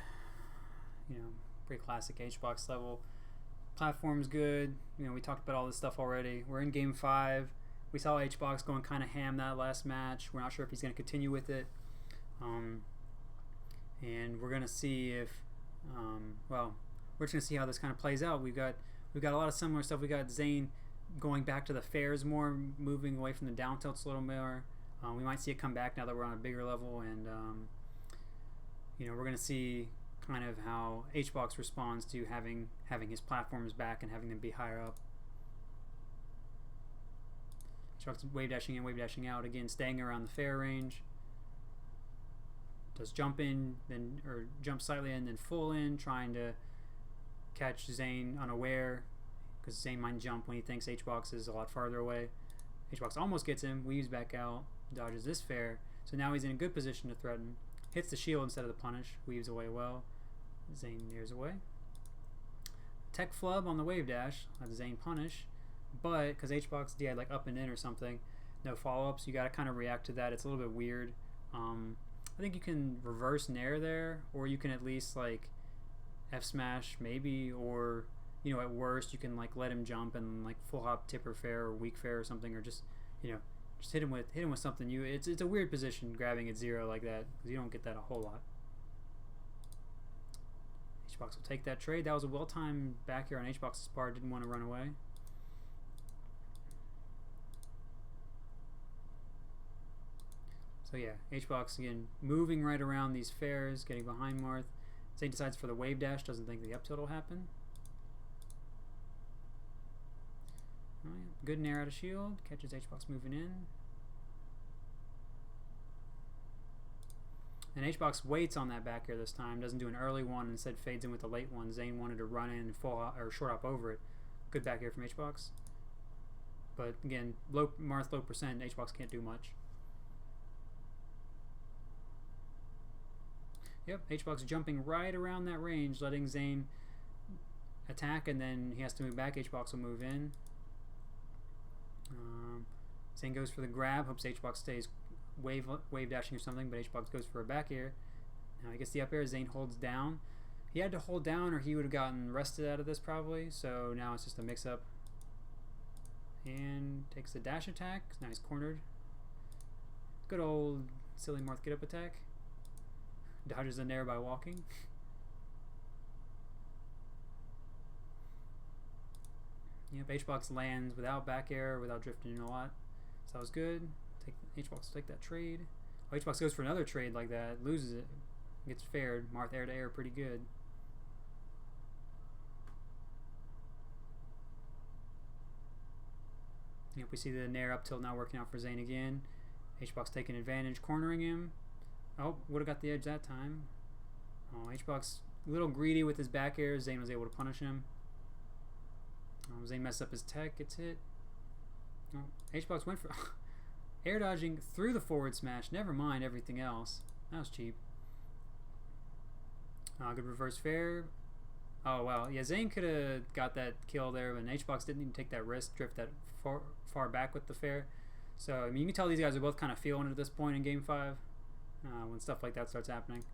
Pretty classic Hbox level. Platform's good. We talked about all this stuff already. We're in game 5. We saw Hbox going kind of ham that last match. We're not sure if he's going to continue with it. And we're going to see if, we're just going to see how this kind of plays out. We've got a lot of similar stuff. We got Zain going back to the fairs more, moving away from the down tilts a little more. We might see it come back now that we're on a bigger level, and we're going to see kind of how Hbox responds to having his platforms back and having them be higher up. Hbox wave dashing in, wave dashing out, again staying around the fair range. Does jump in, or jump slightly in, then full in, trying to catch Zain unaware, because Zain might jump when he thinks Hbox is a lot farther away. Hbox almost gets him, weaves back out, dodges this fair, so now he's in a good position to threaten. Hits the shield instead of the punish, weaves away well. Zain nears away. Tech flub on the wave dash, let Zain punish, but because Hbox DI'd like up and in or something, no follow-ups, you got to kind of react to that. It's a little bit weird. I think you can reverse nair there, or you can at least like F smash maybe, or at worst you can like let him jump and like full hop tipper fair or weak fair or something, or just just hit him with something. It's a weird position grabbing at 0 like that, because you don't get that a whole lot. Hbox will take that trade. That was a well-timed back here on Hbox's part. Didn't want to run away. So yeah, Hbox again moving right around these fairs, getting behind Marth. Zain decides for the wave dash, doesn't think the up tilt will happen. Oh, yeah. Good nair out of shield, catches Hbox moving in. And Hbox waits on that back air this time, doesn't do an early one, instead fades in with the late one. Zain wanted to run in and short hop over it. Good back air from Hbox. But again, Marth low percent, Hbox can't do much. Yep, Hbox jumping right around that range, letting Zain attack, and then he has to move back. Hbox will move in. Zain goes for the grab, hopes Hbox stays wave dashing or something, but Hbox goes for a back air. Now he gets the up air. Zain holds down. He had to hold down or he would have gotten rested out of this probably, so now it's just a mix up. And takes the dash attack. Now he's cornered. Good old silly Marth get up attack. Dodges the nair by walking. Yep, Hbox lands without back air, without drifting in a lot. So that was good. Hbox take that trade. Oh, Hbox goes for another trade like that, loses it, gets faired. Marth air to air, pretty good. Yep, we see the nair up tilt now working out for Zain again. Hbox taking advantage, cornering him. Oh, would have got the edge that time. Oh, Hbox a little greedy with his back air. Zain was able to punish him. Zain messed up his tech, gets hit. Oh, Hbox went for air dodging through the forward smash. Never mind everything else. That was cheap. Good reverse fair. Oh, wow. Yeah, Zain could have got that kill there, but Hbox didn't even take that risk, drift that far back with the fair. So, I mean, you can tell these guys are both kind of feeling it at this point in Game 5 when stuff like that starts happening.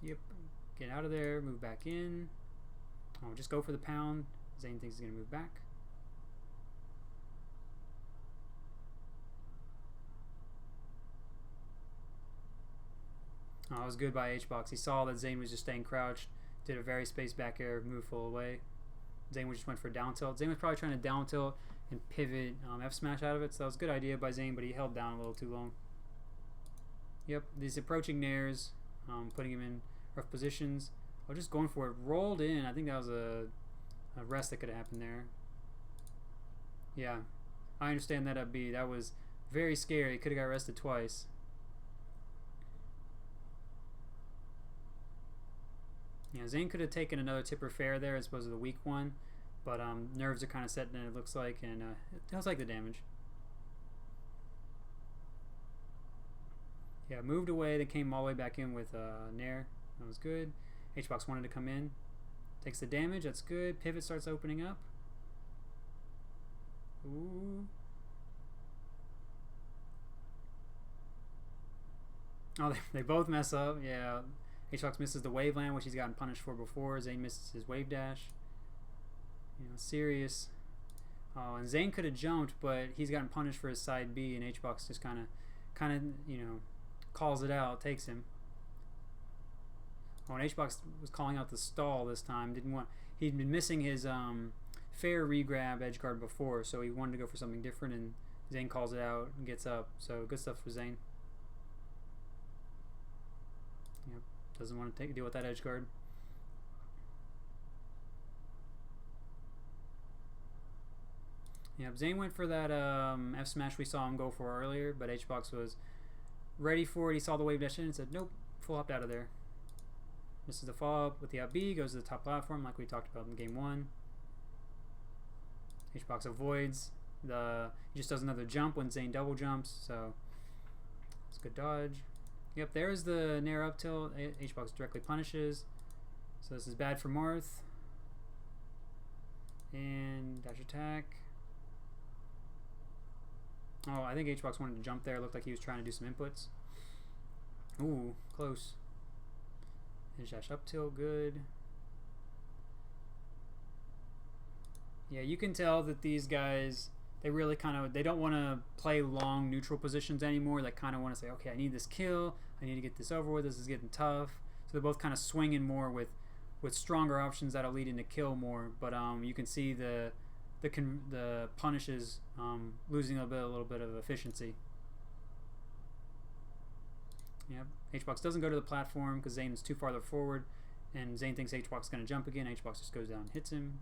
Yep. Get out of there, move back in. Oh, just go for the pound. Zain thinks he's going to move back. Oh, it was good by Hbox. He saw that Zain was just staying crouched, did a very spaced back air, move full away. Zain just went for down tilt. Zain was probably trying to down tilt and pivot F smash out of it, so that was a good idea by Zain, but he held down a little too long. Yep, these approaching nairs, putting him in rough positions. Oh, just going for it. Rolled in. I think that was a rest that could have happened there. Yeah, I understand that up B. That was very scary. Could have got arrested twice. Yeah, Zain could have taken another tipper fair there as opposed to the weak one, but nerves are kind of setting in, it looks like, and it does like the damage. Yeah, moved away, then came all the way back in with Nair. That was good. Hbox wanted to come in. Takes the damage, that's good. Pivot starts opening up. Ooh. Oh, they both mess up. Yeah. Hbox misses the wave land, which he's gotten punished for before. Zain misses his wave dash. You know, serious. Oh, and Zain could have jumped, but he's gotten punished for his side B, and Hbox just kind of, you know, calls it out, takes him. Oh, and Hbox was calling out the stall this time. He'd been missing his fair regrab edge guard before, so he wanted to go for something different, and Zain calls it out and gets up. So good stuff for Zain. Yep, doesn't want to deal with that edge guard. Yep, Zain went for that F smash we saw him go for earlier, but Hbox was ready for it. He saw the wave dash in and said, nope, full hopped out of there. Misses the follow up with the up B, goes to the top platform like we talked about in game 1. Hbox avoids. He just does another jump when Zain double jumps, so it's a good dodge. Yep, there's the Nair up tilt. Hbox directly punishes. So this is bad for Marth. And dash attack. Oh, I think Hbox wanted to jump there. It looked like he was trying to do some inputs. Ooh, close. Edge dash up tilt, good. Yeah, you can tell that these guys, they really they don't want to play long neutral positions anymore. They kind of want to say, okay, I need this kill. I need to get this over with. This is getting tough. So they're both kind of swinging more with stronger options that'll lead into kill more. But you can see the punishes losing a little bit of efficiency. Yep. Hbox doesn't go to the platform because Zain is too farther forward, and Zain thinks Hbox is going to jump again. Hbox just goes down and hits him.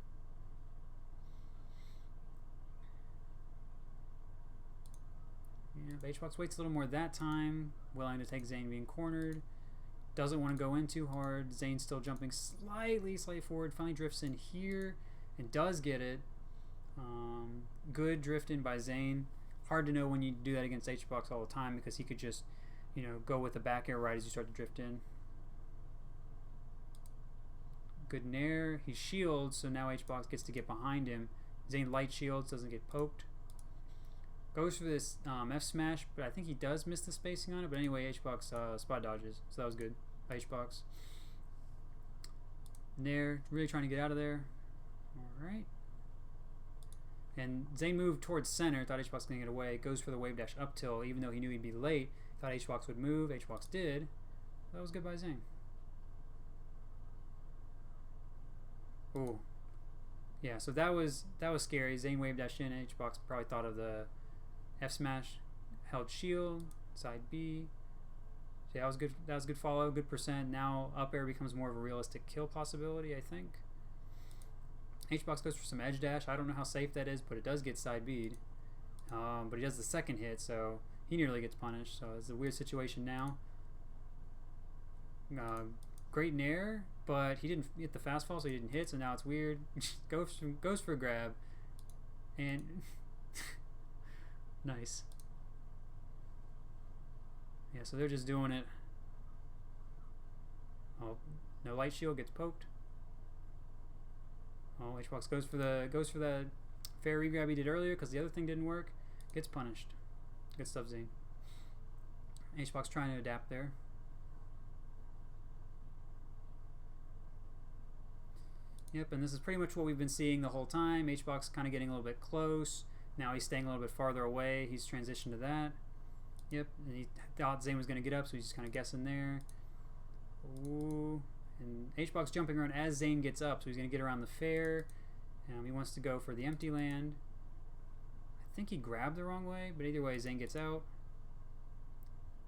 Yeah, Hbox waits a little more that time, willing to take Zain being cornered. Doesn't want to go in too hard. Zain still jumping slightly forward. Finally drifts in here and does get it. Good drift in by Zain. Hard to know when you do that against Hbox all the time because he could just, you know, go with the back air right as you start to drift in. Good nair. He shields, so now Hbox gets to get behind him. Zain light shields, doesn't get poked. Goes for this F smash, but I think he does miss the spacing on it. But anyway, Hbox spot dodges, so that was good by Hbox. Nair, really trying to get out of there. Alright. And Zain moved towards center, thought Hbox was going to get away. Goes for the wave dash up tilt, even though he knew he'd be late. Thought Hbox would move. Hbox did. That was good by Zain. Ooh. Yeah, so that was scary. Zain wave dash in. Hbox probably thought of the F smash. Held shield. Side B. So that was good. That was good follow. Good percent. Now up air becomes more of a realistic kill possibility, I think. Hbox goes for some edge dash. I don't know how safe that is, but it does get side B'd. But he does the second hit, so he nearly gets punished. So it's a weird situation now. Great nair, but he didn't get the fast fall, so he didn't hit. So now it's weird. goes for a grab, and nice. Yeah, so they're just doing it. Oh, no light shield, gets poked. Oh, Hbox goes for the fair regrab he did earlier because the other thing didn't work. Gets punished. Good stuff, Zain. Hbox trying to adapt there. Yep, and this is pretty much what we've been seeing the whole time. Hbox kind of getting a little bit close. Now he's staying a little bit farther away. He's transitioned to that. Yep, and he thought Zain was going to get up, so he's just kind of guessing there. Ooh. And Hbox jumping around as Zain gets up, so he's going to get around the fair. He wants to go for the empty land. I think he grabbed the wrong way, but either way, Zain gets out.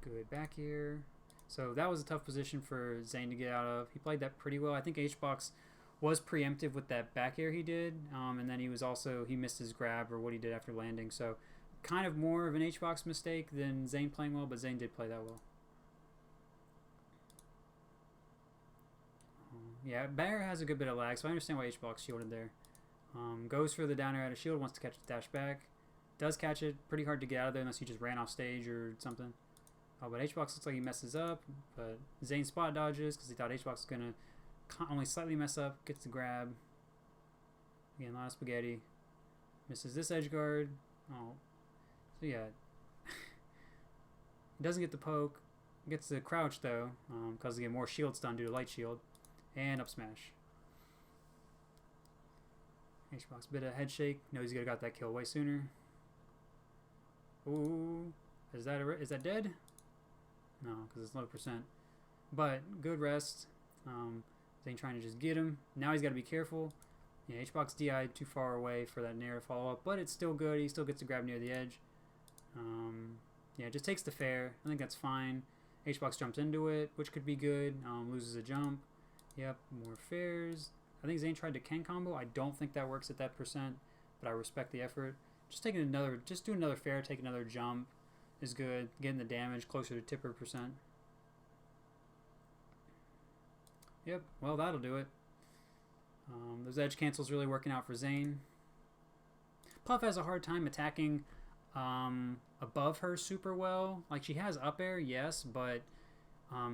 Good back here. So that was a tough position for Zain to get out of. He played that pretty well. I think Hbox was preemptive with that back air he did, and then he was also, he missed his grab or what he did after landing. So kind of more of an Hbox mistake than Zain playing well, but Zain did play that well. Yeah, Baer has a good bit of lag, so I understand why Hbox shielded there. Goes for the down air out of shield, wants to catch the dash back. Does catch it. Pretty hard to get out of there unless he just ran off stage or something. Oh, but Hbox looks like he messes up, but Zain spot dodges because he thought Hbox was going to only slightly mess up. Gets the grab. Again, a lot of spaghetti. Misses this edge guard. Oh, so yeah. He doesn't get the poke. Gets the crouch though, because they get more shield stun due to light shield. And up smash. Hbox bit of head shake. Knows he's got that kill way sooner. Ooh, is that dead? No, because it's low percent. But good rest. Zain trying to just get him. Now he's got to be careful. Yeah, Hbox DI'd too far away for that nair to follow up, but it's still good. He still gets to grab near the edge. Yeah, just takes the fair. I think that's fine. Hbox jumps into it, which could be good. Loses a jump. Yep, more fairs. I think Zain tried to Ken combo. I don't think that works at that percent, but I respect the effort. Just do another fair, take another jump is good. Getting the damage closer to tipper percent. Yep, well that'll do it. Those edge cancels really working out for Zain. Puff has a hard time attacking above her super well. Like she has up air, yes, but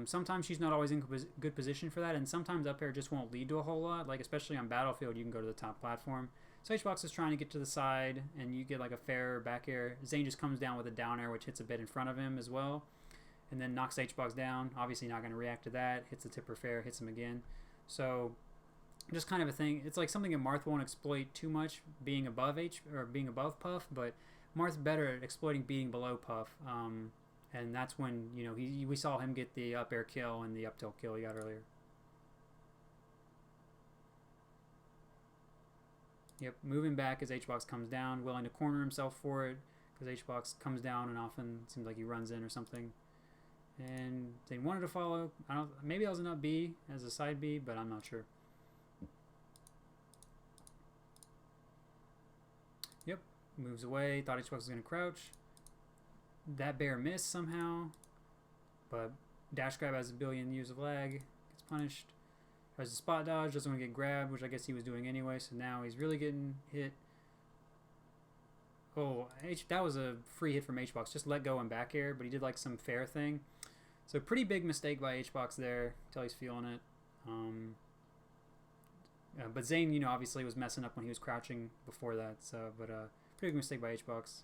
sometimes she's not always in good position for that, and sometimes up air just won't lead to a whole lot. Like especially on Battlefield, you can go to the top platform. So Hbox is trying to get to the side, and you get like a fair back air. Zain just comes down with a down air, which hits a bit in front of him as well, and then knocks Hbox down. Obviously not going to react to that. Hits the tipper fair, hits him again. So just kind of a thing. It's like something that Marth won't exploit too much, being above Puff, but Marth's better at exploiting being below Puff. And that's when we saw him get the up air kill and the up tilt kill he got earlier. Yep, moving back as Hbox comes down, willing to corner himself for it, because Hbox comes down and often seems like he runs in or something. And they wanted to follow. Maybe I was an up B as a side B, but I'm not sure. Yep, moves away. Thought Hbox was going to crouch. That bear missed somehow, but dash grab has a billion years of lag. Gets punished. Tries to spot dodge, doesn't want to get grabbed, which I guess he was doing anyway, so now he's really getting hit. Oh, that was a free hit from Hbox. Just let go and back air, but he did like some fair thing. So pretty big mistake by Hbox there, until he's feeling it. But Zain, obviously was messing up when he was crouching before that, so, but pretty big mistake by Hbox.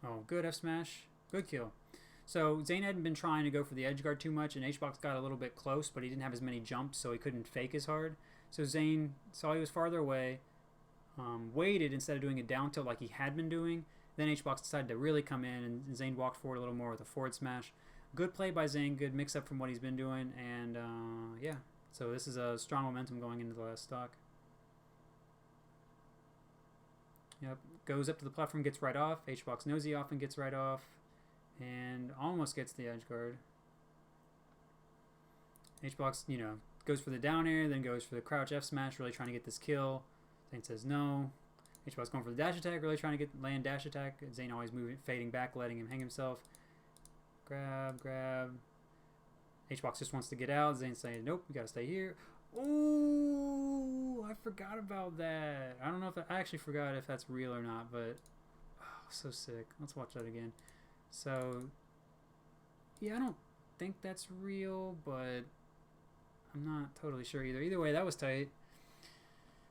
Oh, good F smash. Good kill. So Zain hadn't been trying to go for the edge guard too much, and Hbox got a little bit close, but he didn't have as many jumps, so he couldn't fake as hard. So Zain saw he was farther away, waited instead of doing a down tilt like he had been doing. Then Hbox decided to really come in, and Zain walked forward a little more with a forward smash. Good play by Zain, good mix-up from what he's been doing, and yeah. So this is a strong momentum going into the last stock. Yep, goes up to the platform, gets right off. Hbox knows he often gets right off, and almost gets the edge guard. Hbox, goes for the down air, then goes for the crouch F smash, really trying to get this kill. Zain says no. Hbox going for the dash attack, really trying to land dash attack. Zain always moving, fading back, letting him hang himself. Grab. Hbox just wants to get out. Zain saying, nope, you gotta stay here. Ooh, I forgot about that. I don't know if I actually forgot if that's real or not, but so sick. Let's watch that again. So, yeah, I don't think that's real, but I'm not totally sure either. Either way, that was tight.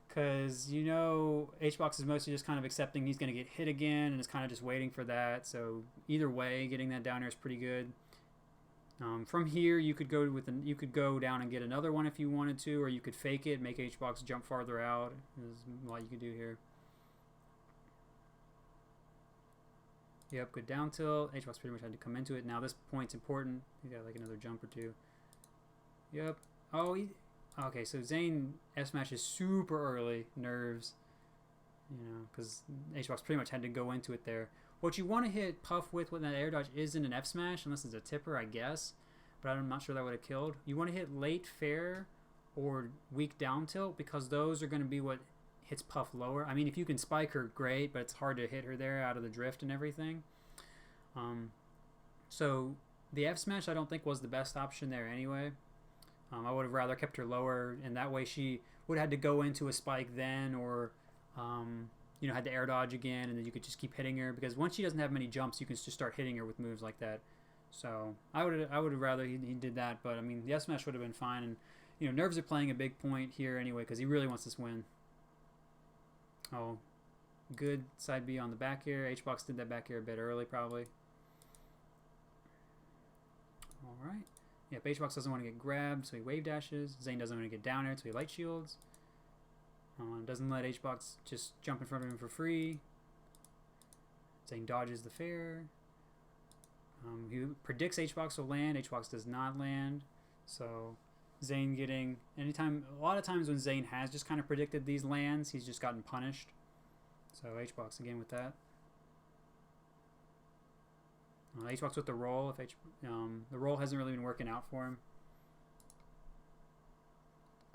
Because, Hbox is mostly just kind of accepting he's going to get hit again and is kind of just waiting for that. So, either way, getting that down air is pretty good. From here, you could go down and get another one if you wanted to, or you could fake it, make Hbox jump farther out. There's a lot you could do here. Yep, good down tilt. Hbox pretty much had to come into it. Now this point's important. You got like another jump or two. Yep. Oh, okay. So Zain F smash is super early. Nerves. because Hbox pretty much had to go into it there. What you want to hit Puff with when that air dodge isn't an F smash, unless it's a tipper, I guess. But I'm not sure that would have killed. You want to hit late fair or weak down tilt, because those are going to be what hits Puff lower. I mean, if you can spike her, great, but it's hard to hit her there out of the drift and everything. So the F smash I don't think was the best option there anyway. I would have rather kept her lower, and that way she would have had to go into a spike then, or had to air dodge again, and then you could just keep hitting her, because once she doesn't have many jumps, you can just start hitting her with moves like that. So I would have rather he did that, but I mean the F smash would have been fine, and nerves are playing a big point here anyway, because he really wants this win. Oh, good side B on the back air. Hbox did that back air a bit early probably. All right. Yep, Hbox doesn't want to get grabbed, so he wave dashes. Zain doesn't want to get down air, so he light shields. Doesn't let Hbox just jump in front of him for free. Zain dodges the fair. He predicts Hbox will land. Hbox does not land. So Zain getting... a lot of times when Zain has just kind of predicted these lands, he's just gotten punished. So Hbox again with that. Hbox with the roll. The roll hasn't really been working out for him.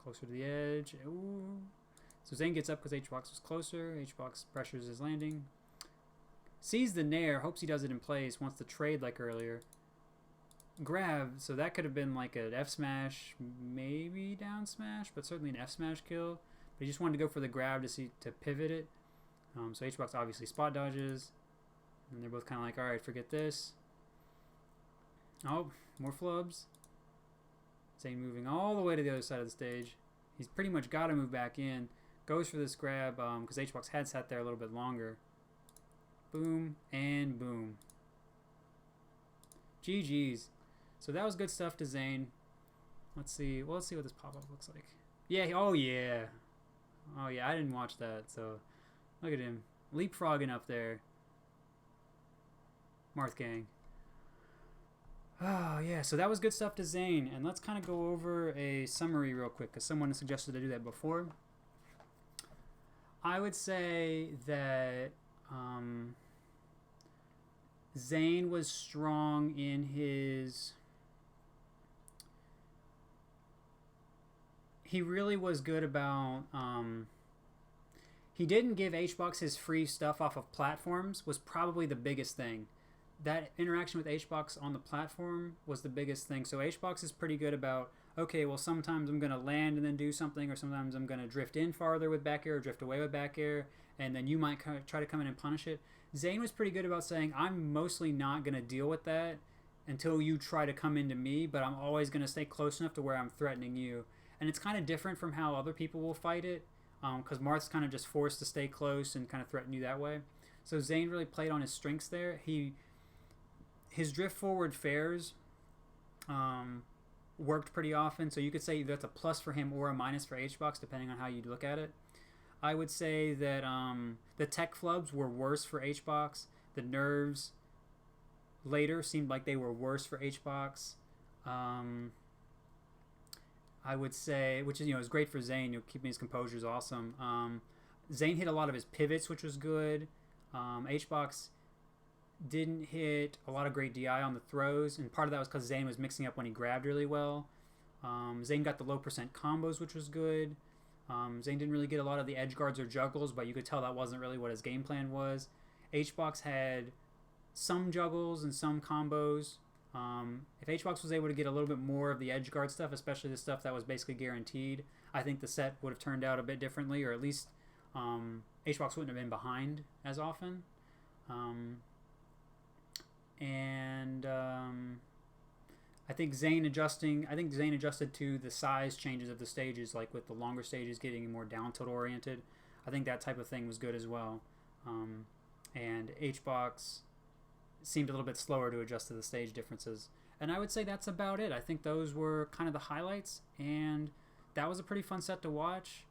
Closer to the edge. Ooh. So Zain gets up because Hbox was closer. Hbox pressures his landing. Sees the nair. Hopes he does it in place. Wants to trade like earlier. Grab. So that could have been like an F smash, maybe down smash, but certainly an F smash kill. But he just wanted to go for the grab to pivot it. So Hbox obviously spot dodges. And they're both kind of like, all right, forget this. Oh, more flubs. Zain moving all the way to the other side of the stage. He's pretty much got to move back in. Goes for this grab because Hbox had sat there a little bit longer. Boom and boom. GG's. So that was good stuff to Zain. Let's see. Well, let's see what this pop-up looks like. Yeah. Oh, yeah. Oh, yeah. I didn't watch that. So look at him. Leapfrogging up there. Marth Gang. Oh, yeah. So that was good stuff to Zain. And let's kind of go over a summary real quick, because someone suggested to do that before. I would say that Zain was strong in his... He really was good about... he didn't give Hbox his free stuff off of platforms, was probably the biggest thing. That interaction with Hbox on the platform was the biggest thing. So Hbox is pretty good about, okay, well, sometimes I'm going to land and then do something, or sometimes I'm going to drift in farther with back air or drift away with back air, and then you might try to come in and punish it. Zain was pretty good about saying, I'm mostly not going to deal with that until you try to come into me, but I'm always going to stay close enough to where I'm threatening you. And it's kind of different from how other people will fight it, because Marth's kind of just forced to stay close and kind of threaten you that way. So Zain really played on his strengths there. His drift forward fairs worked pretty often, so you could say that's a plus for him or a minus for Hbox, depending on how you look at it. I would say that the tech flubs were worse for Hbox. The nerves later seemed like they were worse for Hbox. I would say, which is great for Zain. Keeping his composure is awesome. Zain hit a lot of his pivots, which was good. Hbox didn't hit a lot of great DI on the throws, and part of that was because Zain was mixing up when he grabbed really well. Zain got the low percent combos, which was good. Zain didn't really get a lot of the edge guards or juggles, but you could tell that wasn't really what his game plan was. Hbox had some juggles and some combos. If Hbox was able to get a little bit more of the edge guard stuff, especially the stuff that was basically guaranteed, I think the set would have turned out a bit differently, or at least Hbox wouldn't have been behind as often. I think Zain adjusted to the size changes of the stages, like with the longer stages getting more down tilt oriented. I think that type of thing was good as well. And Hbox seemed a little bit slower to adjust to the stage differences. And I would say that's about it. I think those were kind of the highlights, and that was a pretty fun set to watch.